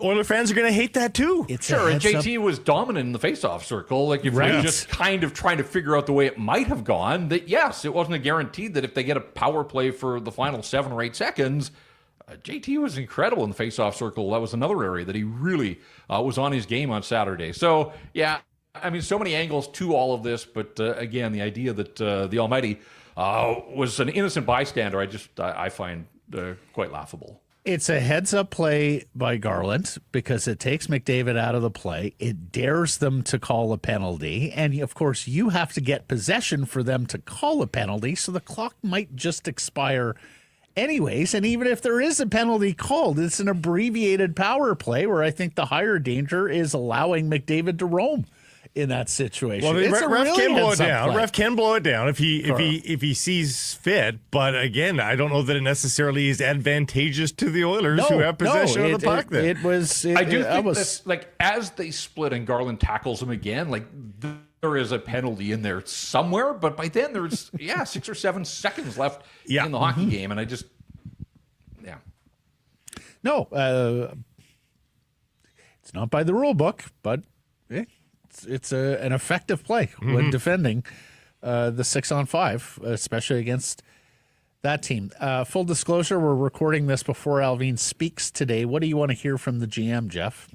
B: Oiler fans are going to hate that too.
J: Sure, and JT was dominant in the faceoff circle. Like, if you're just kind of trying to figure out the way it might have gone, that yes, it wasn't a guarantee that if they get a power play for the final 7 or 8 seconds, JT was incredible in the faceoff circle. That was another area that he really was on his game on Saturday. So, yeah, I mean, so many angles to all of this, but again, the idea that the Almighty was an innocent bystander, I find quite laughable.
A: It's a heads-up play by Garland because it takes McDavid out of the play. It dares them to call a penalty. And, of course, you have to get possession for them to call a penalty, so the clock might just expire anyways. And even if there is a penalty called, it's an abbreviated power play where I think the higher danger is allowing McDavid to roam in that situation.
B: Well,
A: it's
B: ref
A: really
B: can blow it
A: heads-up
B: down.
A: play.
B: Ref can blow it down if he sees fit. But again, I don't know that it necessarily is advantageous to the Oilers who have possession of the puck.
A: It was.
J: I do think that, like, as they split and Garland tackles him again, like, there is a penalty in there somewhere. But by then there's 6 or 7 seconds left in the hockey game, and I just
A: no, it's not by the rule book, but. It's an effective play when defending the 6-on-5, especially against that team. Full disclosure, we're recording this before Alvine speaks today. What do you want to hear from the GM, Jeff?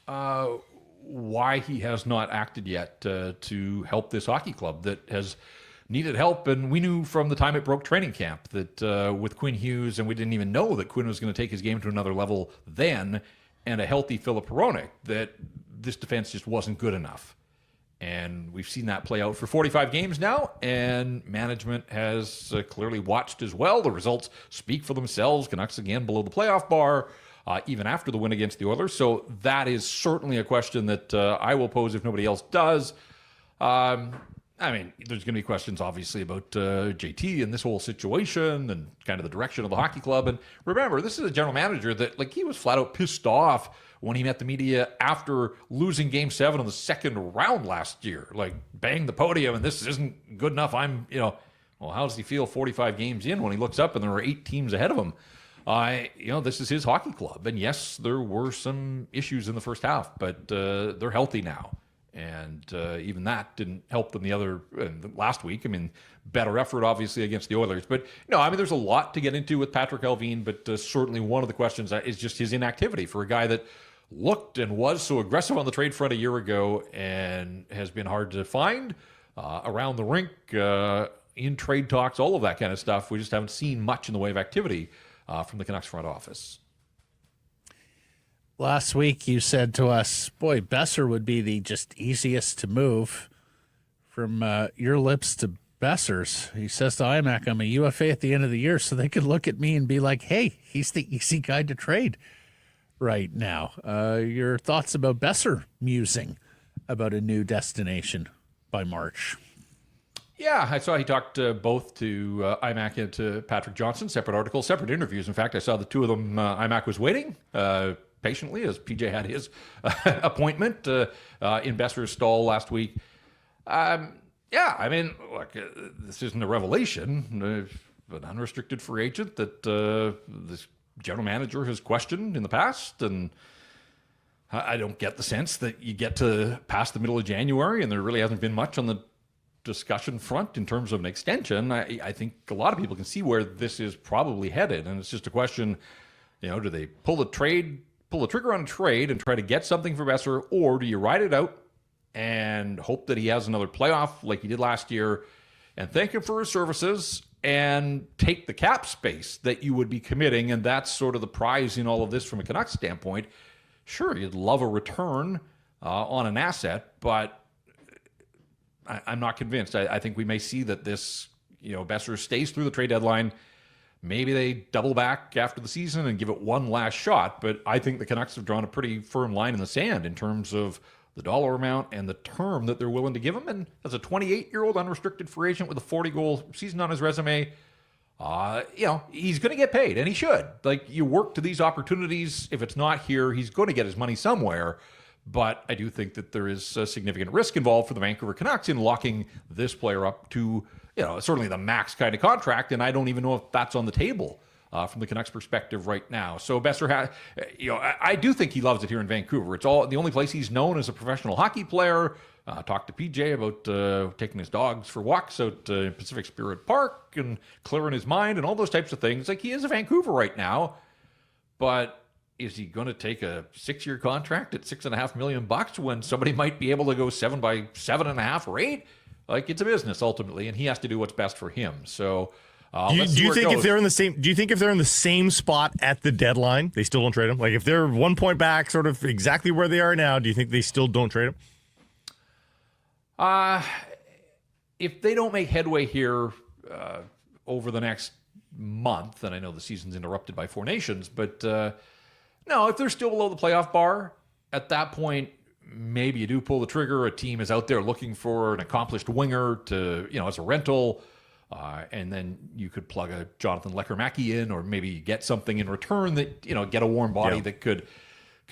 J: Why he has not acted yet to help this hockey club that has needed help. And we knew from the time it broke training camp that with Quinn Hughes, and we didn't even know that Quinn was going to take his game to another level then, and a healthy Filip Hronek, that this defense just wasn't good enough. And we've seen that play out for 45 games now, and management has clearly watched as well. The results speak for themselves. Canucks again below the playoff bar, even after the win against the Oilers. So that is certainly a question that I will pose if nobody else does. I mean, there's going to be questions, obviously, about JT and this whole situation and kind of the direction of the hockey club. And remember, this is a general manager that, like, he was flat out pissed off when he met the media after losing Game 7 in the second round last year. Like, banged the podium, and this isn't good enough. Well, how does he feel 45 games in when he looks up and there are 8 teams ahead of him? This is his hockey club. And yes, there were some issues in the first half, but they're healthy now. And even that didn't help them last week. I mean, better effort, obviously, against the Oilers. But, there's a lot to get into with Patrik Allvin, but certainly one of the questions is just his inactivity for a guy that looked and was so aggressive on the trade front a year ago and has been hard to find around the rink, in trade talks, all of that kind of stuff. We just haven't seen much in the way of activity from the Canucks front office.
A: Last week you said to us, boy, Boeser would be the just easiest to move. From your lips to Boeser's. He says to IMAC, I'm a UFA at the end of the year, so they could look at me and be like, hey, he's the easy guy to trade right now. Your thoughts about Boeser musing about a new destination by March?
J: Yeah, I saw he talked both to IMAC and to Patrick Johnson, separate articles, separate interviews. In fact, I saw the two of them. IMAC was waiting patiently as PJ had his appointment in Boeser's stall last week. This isn't a revelation. An unrestricted free agent that this general manager has questioned in the past, and I don't get the sense that you get to past the middle of January and there really hasn't been much on the discussion front in terms of an extension. I think a lot of people can see where this is probably headed, and it's just a question, do they pull the trigger on a trade and try to get something for Boeser, or do you ride it out and hope that he has another playoff like he did last year and thank him for his services and take the cap space that you would be committing? And that's sort of the prize in all of this from a Canucks standpoint. Sure, you'd love a return on an asset, but I'm not convinced. I think we may see that this, Boeser stays through the trade deadline. Maybe they double back after the season and give it one last shot, but I think the Canucks have drawn a pretty firm line in the sand in terms of the dollar amount and the term that they're willing to give him. And as a 28-year-old unrestricted free agent with a 40-goal season on his resume, he's going to get paid, and he should. Like, you work to these opportunities. If it's not here, he's going to get his money somewhere. But I do think that there is a significant risk involved for the Vancouver Canucks in locking this player up to, certainly the max kind of contract, and I don't even know if that's on the table from the Canucks perspective right now. So Boeser, I do think he loves it here in Vancouver. It's all the only place he's known as a professional hockey player. Talked to PJ about taking his dogs for walks out in Pacific Spirit Park and clearing his mind and all those types of things. Like, he is in Vancouver right now, but is he going to take a 6-year contract at $6.5 million when somebody might be able to go 7 by 7.5 or 8? Like, it's a business ultimately, and he has to do what's best for him. So,
B: do you think if they're in the same? Do you think if they're in the same spot at the deadline, they still don't trade him? Like, if they're 1 point back, sort of exactly where they are now, do you think they still don't trade him?
J: If they don't make headway here over the next month, and I know the season's interrupted by Four Nations, but no, if they're still below the playoff bar, at that point, maybe you do pull the trigger. A team is out there looking for an accomplished winger to, as a rental, and then you could plug a Jonathan Lecker-Mackey in, or maybe get something in return that, get a warm body that could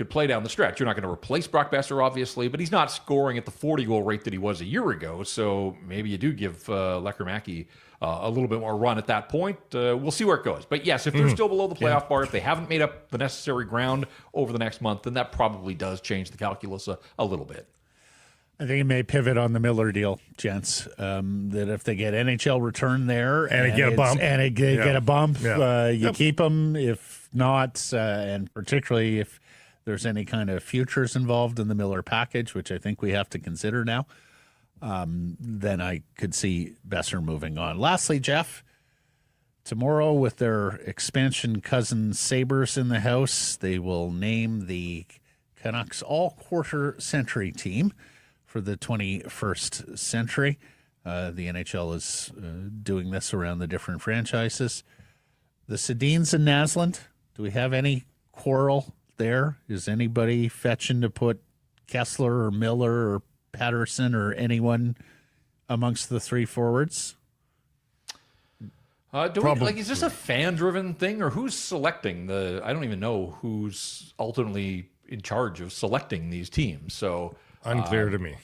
J: play down the stretch. You're not going to replace Brock Boeser, obviously, but he's not scoring at the 40-goal rate that he was a year ago. So maybe you do give Lecker-Mackey a little bit more run at that point. We'll see where it goes. But yes, if they're still below the playoff bar, if they haven't made up the necessary ground over the next month, then that probably does change the calculus a little bit.
A: I think it may pivot on the Miller deal, gents. That if they get NHL return there
B: and get a bump,
A: get a bump, you keep them. If not, and particularly if there's any kind of futures involved in the Miller package, which I think we have to consider now, then I could see Boeser moving on. Lastly, Jeff, tomorrow with their expansion cousin Sabres in the house, they will name the Canucks all-quarter century team for the 21st century. The NHL is doing this around the different franchises. The Sedins and Naslund, do we have any quarrel there? Is anybody fetching to put Kessler or Miller or Patterson or anyone amongst the three forwards?
J: Is this a fan-driven thing, or who's selecting the? I don't even know who's ultimately in charge of selecting these teams. So
B: unclear to me.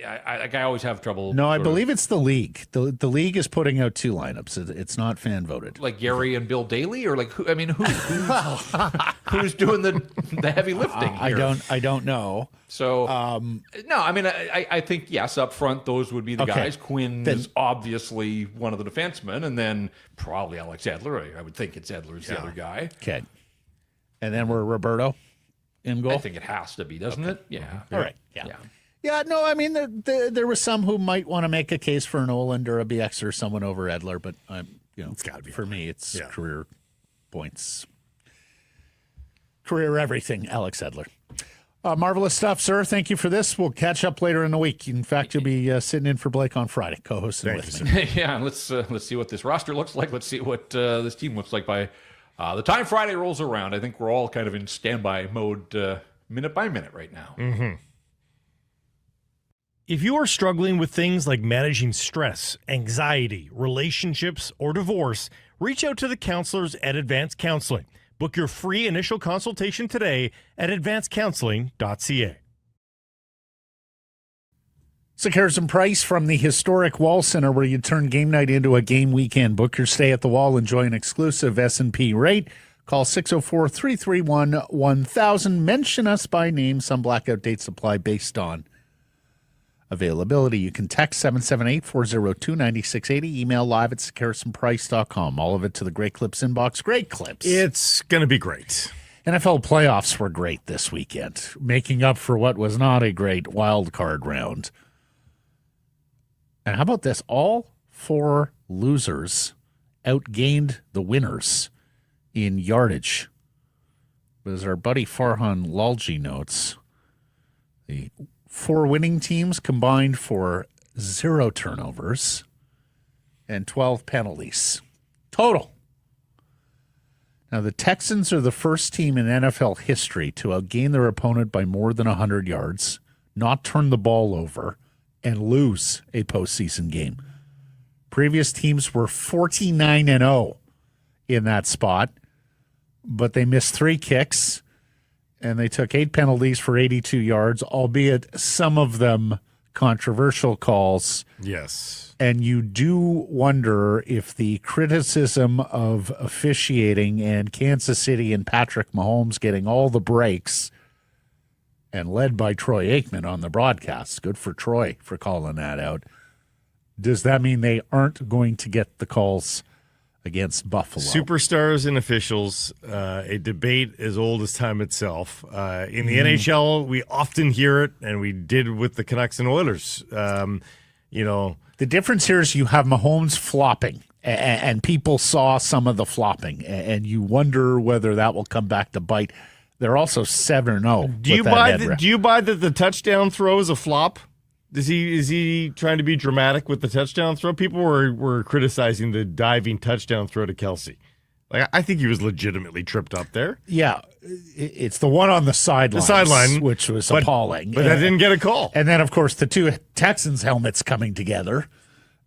J: I always have trouble.
A: No, I believe it's the league. The league is putting out 2 lineups. It's not fan voted.
J: Like Gary and Bill Daly, or like who? I mean, who's doing the heavy lifting here?
A: I don't know.
J: So no, I mean, I think yes, up front those would be the guys. Quinn is obviously one of the defensemen, and then probably Alex Edler. I would think it's Edler's the other guy.
A: Okay, and then we're Roberto in goal.
J: I think it has to be, doesn't it? Yeah.
A: All right. Yeah. Yeah, no, I mean, there was some who might want to make a case for Noland or a BX or someone over Edler, but
B: it's got to be
A: for me. It's career points, career everything. Alex Edler, marvelous stuff, sir. Thank you for this. We'll catch up later in the week. In fact, you'll be sitting in for Blake on Friday, co-hosting with me.
J: Yeah, let's see what this roster looks like. Let's see what this team looks like by the time Friday rolls around. I think we're all kind of in standby mode, minute by minute, right now.
B: Mm-hmm. If you are struggling with things like managing stress, anxiety, relationships, or divorce, reach out to the counselors at Advanced Counseling. Book your free initial consultation today at advancedcounseling.ca.
A: So Harrison Price from the historic Wall Center, where you turn game night into a game weekend. Book your stay at the Wall. Enjoy an exclusive S&P rate. Call 604-331-1000. Mention us by name. Some blackout dates apply based on availability. You can text 778-402-9680. Email live at harrisonprice.com. All of it to the Great Clips inbox. Great Clips.
B: It's going to be great.
A: NFL playoffs were great this weekend, making up for what was not a great wild card round. And how about this? All 4 losers outgained the winners in yardage. As our buddy Farhan Lalji notes, the 4 winning teams combined for 0 turnovers and 12 penalties total. Now, the Texans are the first team in NFL history to outgain their opponent by more than 100 yards, not turn the ball over, and lose a postseason game. Previous teams were 49-0 in that spot, but they missed 3 kicks. And they took 8 penalties for 82 yards, albeit some of them controversial calls.
B: Yes.
A: And you do wonder if the criticism of officiating and Kansas City and Patrick Mahomes getting all the breaks and led by Troy Aikman on the broadcast, good for Troy for calling that out, does that mean they aren't going to get the calls against Buffalo?
B: Superstars and officials, a debate as old as time itself. In the NHL, we often hear it, and we did with the Canucks and Oilers.
A: The difference here is you have Mahomes flopping, and people saw some of the flopping, and you wonder whether that will come back to bite. They're also 7-0.
B: Do you buy that the touchdown throw is a flop? Is he trying to be dramatic with the touchdown throw? People were criticizing the diving touchdown throw to Kelsey. Like, I think he was legitimately tripped up there.
A: Yeah, it's the one on the sideline, which was appalling.
B: But that didn't get a call.
A: And then, of course, the two Texans helmets coming together,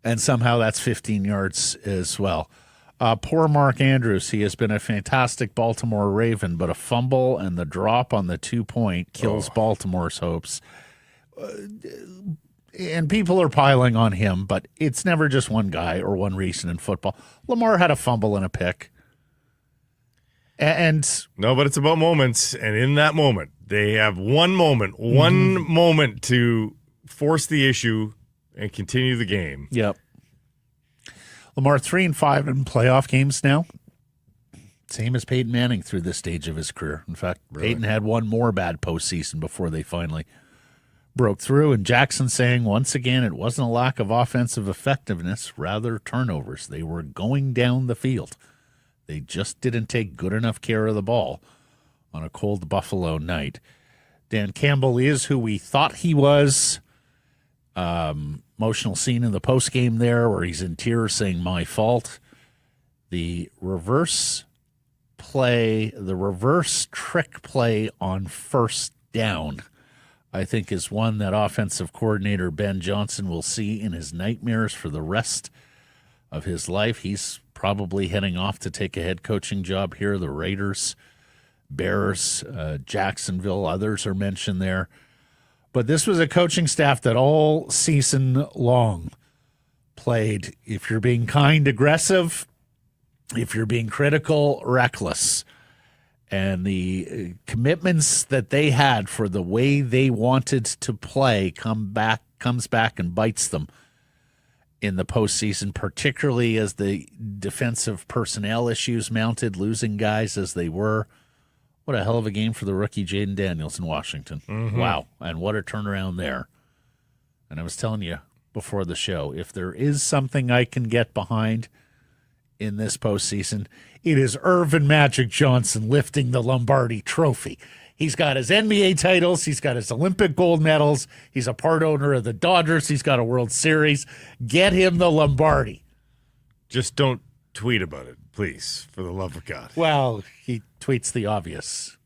A: and somehow that's 15 yards as well. Poor Mark Andrews. He has been a fantastic Baltimore Raven, but a fumble and the drop on the 2-point kills Baltimore's hopes. And people are piling on him, but it's never just one guy or one reason in football. Lamar had a fumble and a pick.
B: No, but it's about moments, and in that moment, they have one moment to force the issue and continue the game.
A: Yep. Lamar 3-5 in playoff games now. Same as Peyton Manning through this stage of his career. In fact, Peyton had one more bad postseason before they finally broke through. And Jackson saying once again, it wasn't a lack of offensive effectiveness, rather turnovers. They were going down the field. They just didn't take good enough care of the ball on a cold Buffalo night. Dan Campbell is who we thought he was. Emotional scene in the postgame there where he's in tears saying, "My fault." The reverse trick play on first down, I think, is one that offensive coordinator Ben Johnson will see in his nightmares for the rest of his life. He's probably heading off to take a head coaching job here. The Raiders, Bears, Jacksonville, others are mentioned there. But this was a coaching staff that all season long played, if you're being kind, aggressive, if you're being critical, reckless. And the commitments that they had for the way they wanted to play comes back and bites them in the postseason, particularly as the defensive personnel issues mounted, losing guys as they were. What a hell of a game for the rookie Jaden Daniels in Washington. Mm-hmm. Wow. And what a turnaround there. And I was telling you before the show, if there is something I can get behind in this postseason, it is Irvin Magic Johnson lifting the Lombardi Trophy. He's got his NBA titles. He's got his Olympic gold medals. He's a part owner of the Dodgers. He's got a World Series. Get him the Lombardi.
B: Just don't tweet about it, please, for the love of God.
A: Well, he tweets the obvious.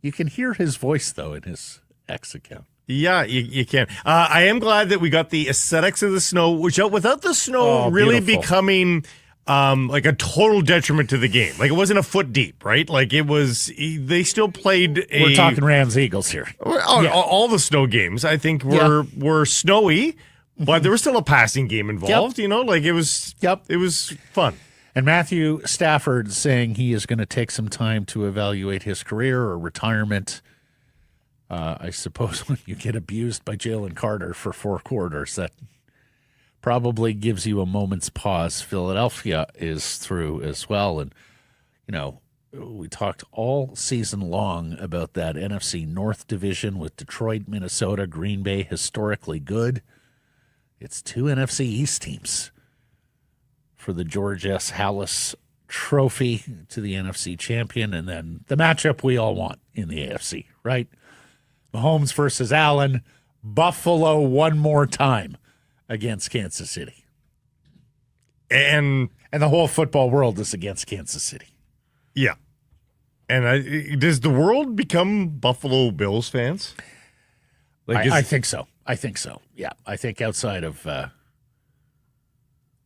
A: You can hear his voice, though, in his X account.
B: Yeah, you can. I am glad that we got the aesthetics of the snow, which without the snow really becoming like a total detriment to the game. Like, it wasn't a foot deep, right? Like, it was, they still played
A: We're talking Rams-Eagles here.
B: All the snow games, I think, were snowy, but there was still a passing game involved, you know? Like, it was fun.
A: And Matthew Stafford saying he is going to take some time to evaluate his career or retirement. I suppose when you get abused by Jalen Carter for 4 quarters, that probably gives you a moment's pause. Philadelphia is through as well. And, you know, we talked all season long about that NFC North division with Detroit, Minnesota, Green Bay, historically good. It's 2 NFC East teams for the George S. Halas Trophy to the NFC champion, and then the matchup we all want in the AFC, right? Mahomes versus Allen, Buffalo one more time against Kansas City.
B: And
A: the whole football world is against Kansas City.
B: Yeah. And does the world become Buffalo Bills fans?
A: Like, I think so. Yeah. I think outside of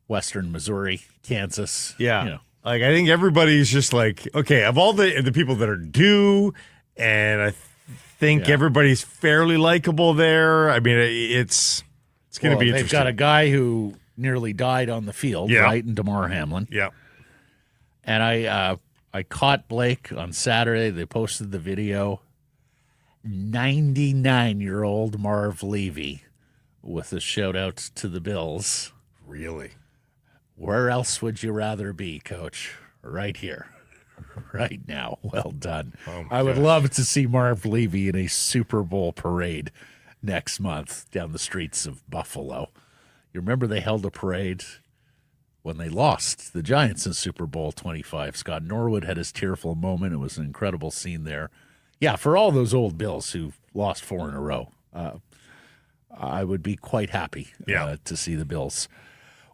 A: Western Missouri, Kansas.
B: Yeah. You know. Like, I think everybody's just like, okay, of all the people that are due, and I think everybody's fairly likable there. I mean, it's... It's going to be
A: They've
B: interesting.
A: got a guy who nearly died on the field,
B: Yeah.
A: right, in DeMar Hamlin.
B: Yeah.
A: And I caught Blake on Saturday. They posted the video. 99-year-old Marv Levy with a shout-out to the Bills.
B: Really?
A: Where else would you rather be, Coach? Right here. Right now. Well done.
B: Oh
A: I would
B: gosh.
A: love to see Marv Levy in a Super Bowl parade next month down the streets of Buffalo. You remember they held a parade when they lost the Giants in Super Bowl 25. Scott Norwood had his tearful moment. It was an incredible scene there. Yeah, for all those old Bills who lost 4 in a row, I would be quite happy to see the Bills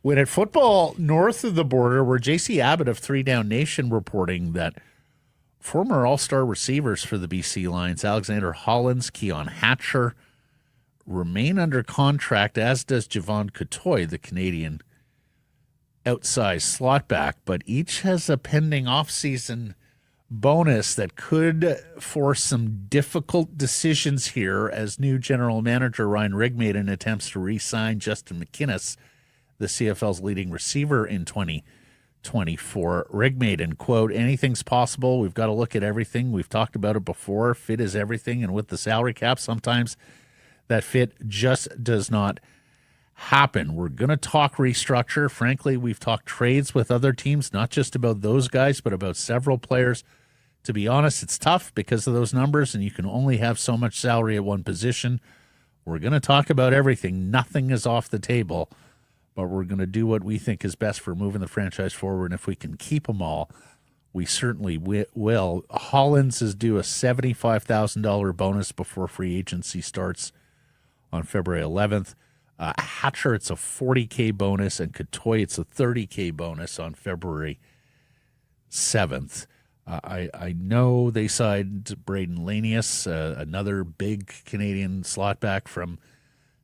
A: win at football north of the border, where J.C. Abbott of 3 Down Nation reporting that former all-star receivers for the BC Lions, Alexander Hollins, Keon Hatcher, remain under contract, as does Javon Cotoy, the Canadian outsized slot back, but each has a pending offseason bonus that could force some difficult decisions here as new general manager Ryan Rigmaiden attempts to re-sign Justin McInnes, the CFL's leading receiver in 2024. Rigmaiden, quote, anything's possible. We've got to look at everything. We've talked about it before. Fit is everything. And with the salary cap, sometimes that fit just does not happen. We're going to talk restructure. Frankly, we've talked trades with other teams, not just about those guys, but about several players. To be honest, it's tough because of those numbers, and you can only have so much salary at one position. We're going to talk about everything. Nothing is off the table, but we're going to do what we think is best for moving the franchise forward. And if we can keep them all, we certainly will. Hollins is due a $75,000 bonus before free agency starts on February 11th. Hatcher, it's a $40K bonus, and Cotoy, it's a $30K bonus on February 7th. I know they signed Braden Lanius, another big Canadian slot back from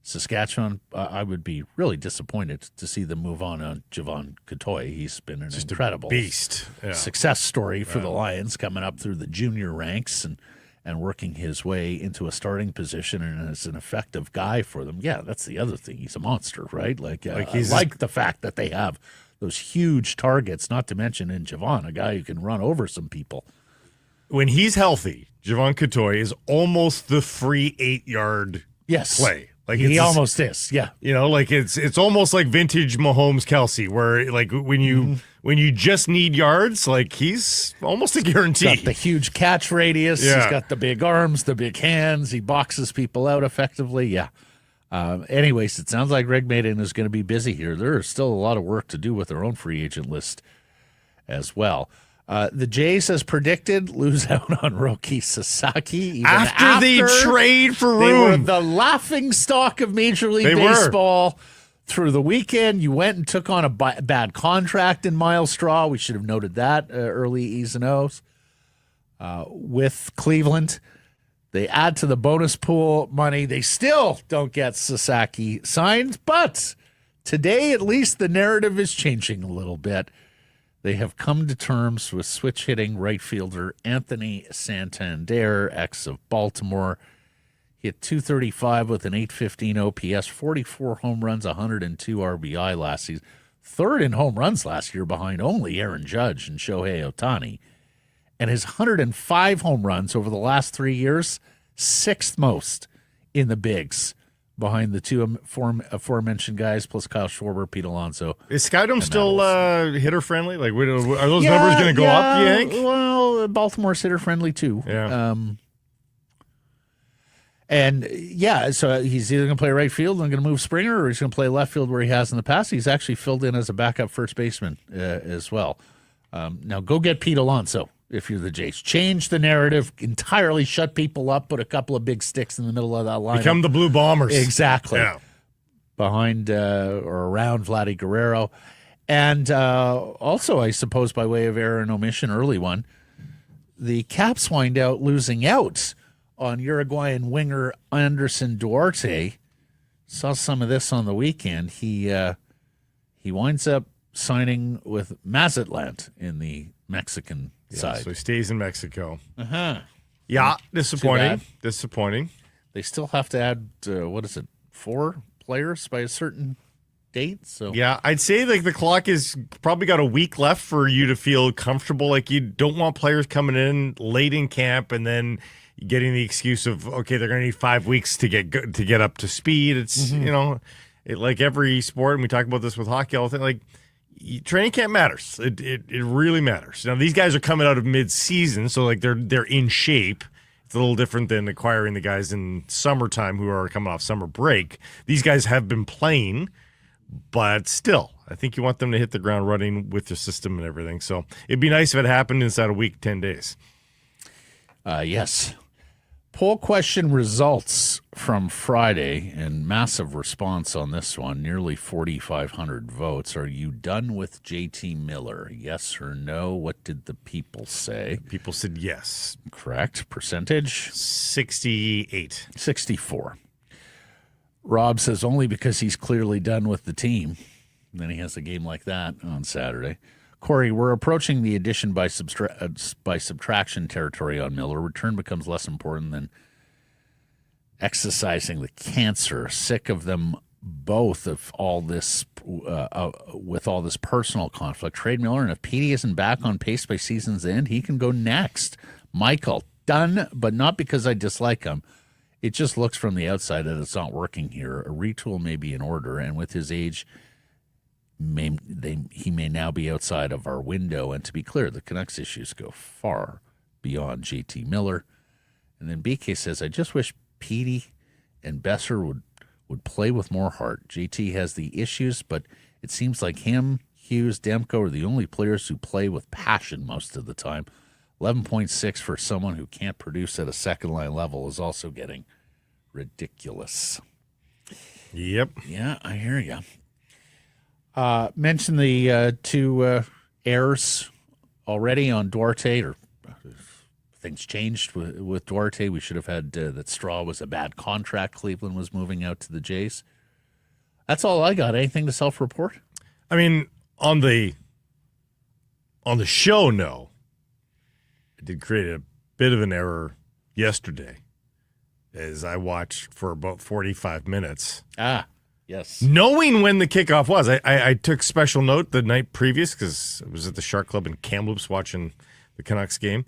A: Saskatchewan. I would be really disappointed to see them move on Javon Cotoy. He's been an incredible
B: beast.
A: Success story for the Lions, coming up through the junior ranks and working his way into a starting position, and as an effective guy for them. Yeah, that's the other thing. He's a monster, right? I like the fact that they have those huge targets, not to mention in Javon, a guy who can run over some people.
B: When he's healthy, Javon Cotoy is almost the free 8-yard play.
A: He almost is, yeah.
B: You know, it's almost like vintage Mahomes Kelsey, where when you just need yards, he's almost a guarantee.
A: Got the huge catch radius.
B: Yeah.
A: He's got the big arms, the big hands. He boxes people out effectively. Yeah. Anyways, it sounds like Rigmaiden is going to be busy here. There is still a lot of work to do with their own free agent list as well. The Jays, as predicted, lose out on Roki Sasaki. Even
B: after they trade for room.
A: They were the laughing stock of Major League Baseball through the weekend. You went and took on a bad contract in Miles Straw. We should have noted that early E's and O's with Cleveland. They add to the bonus pool money. They still don't get Sasaki signed, but today at least the narrative is changing a little bit. They have come to terms with switch-hitting right fielder Anthony Santander, ex of Baltimore. He hit .235 with an .815 OPS, 44 home runs, 102 RBI last season. Third in home runs last year behind only Aaron Judge and Shohei Ohtani. And his 105 home runs over the last 3 years, sixth most in the bigs, behind the two aforementioned guys, plus Kyle Schwarber, Pete Alonso.
B: Is Skydome still hitter-friendly? Are those numbers going to go up, you think?
A: Well, Baltimore's hitter-friendly, too.
B: Yeah.
A: So he's either going to play right field and going to move Springer, or he's going to play left field where he has in the past. He's actually filled in as a backup first baseman as well. Now, go get Pete Alonso if you're the Jays. Change the narrative entirely, shut people up, put a couple of big sticks in the middle of that lineup.
B: Become the Blue Bombers.
A: Exactly.
B: Yeah.
A: Behind or around Vladdy Guerrero. And also, I suppose, by way of error and omission, early one, the Caps wind out losing out on Uruguayan winger Anderson Duarte. Saw some of this on the weekend. He winds up signing with Mazatlan in the Mexican side.
B: So he stays in Mexico.
A: Uh-huh.
B: Yeah, disappointing. Disappointing.
A: They still have to add, 4+ players by a certain date. So
B: yeah, I'd say like the clock is probably got a week left for you to feel comfortable. Like you don't want players coming in late in camp and then getting the excuse of, okay, they're going to need 5 weeks to get up to speed. It's like every sport, and we talk about this with hockey all the time. Like training camp matters. It really matters. Now these guys are coming out of mid-season, so like they're in shape. It's a little different than acquiring the guys in summertime who are coming off summer break. These guys have been playing, but still, I think you want them to hit the ground running with your system and everything. So it'd be nice if it happened inside a week, 10 days.
A: Yes. Poll question results from Friday, and massive response on this one. Nearly 4,500 votes. Are you done with JT Miller? Yes or no? What did the people say?
B: People said yes.
A: Correct. Percentage?
B: 68.
A: 64. Rob says only because he's clearly done with the team. And then he has a game like that on Saturday. Corey, we're approaching the addition by subtraction territory on Miller. Return becomes less important than exercising the cancer. Sick of them both of all this, with all this personal conflict. Trade Miller, and if Petey isn't back on pace by season's end, he can go next. Michael, done, but not because I dislike him. It just looks from the outside that it's not working here. A retool may be in order, and with his age, he may now be outside of our window. And to be clear, the Canucks issues go far beyond JT Miller. And then BK says, I just wish Petey and Boeser would play with more heart. JT has the issues, but it seems like him, Hughes, Demko are the only players who play with passion most of the time. 11.6 for someone who can't produce at a second-line level is also getting ridiculous.
B: Yep.
A: Yeah, I hear you. Mentioned the two errors already on Duarte, or things changed with Duarte. We should have had that Straw was a bad contract. Cleveland was moving out to the Jays. That's all I got. Anything to self-report?
B: I mean, on the show, no. I did create a bit of an error yesterday as I watched for about 45 minutes.
A: Yes.
B: Knowing when the kickoff was. I took special note the night previous because I was at the Shark Club in Kamloops watching the Canucks game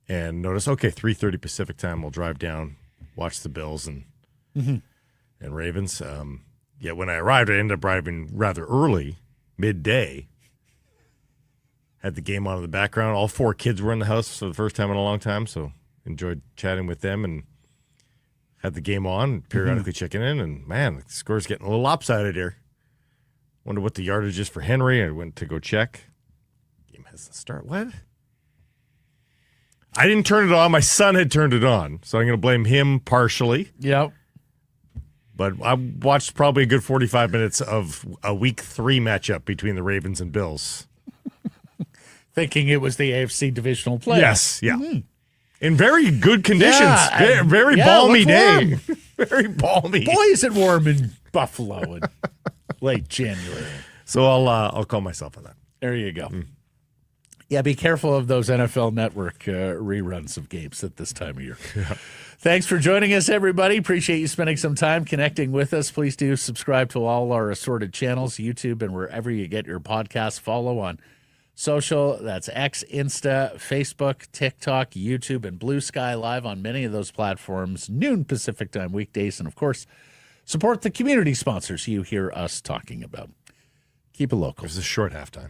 B: and noticed, okay, 3:30 Pacific time, we'll drive down, watch the Bills and Ravens. Yet when I arrived, I ended up arriving rather early, midday. Had the game on in the background. All 4 kids were in the house for the first time in a long time, so enjoyed chatting with them and had the game on, periodically checking in, and man, the score's getting a little lopsided here. Wonder what the yardage is for Henry. I went to go check. Game hasn't started. What? I didn't turn it on. My son had turned it on, so I'm going to blame him partially.
A: Yep.
B: But I watched probably a good 45 minutes of a Week 3 matchup between the Ravens and Bills.
A: Thinking it was the AFC divisional playoffs.
B: Yes, yeah. In very good conditions.
A: Yeah,
B: very balmy day. Very balmy.
A: Boy, is it warm in Buffalo in late January.
B: So I'll call myself on that.
A: There you go. Yeah, be careful of those NFL Network reruns of games at this time of year.
B: Yeah.
A: Thanks for joining us, everybody. Appreciate you spending some time connecting with us. Please do subscribe to all our assorted channels, YouTube, and wherever you get your podcasts. Follow on social. That's X, Insta, Facebook, TikTok, YouTube, and Blue Sky Live on many of those platforms, noon Pacific time weekdays. And, of course, support the community sponsors you hear us talking about. Keep it local.
B: There's a short halftime.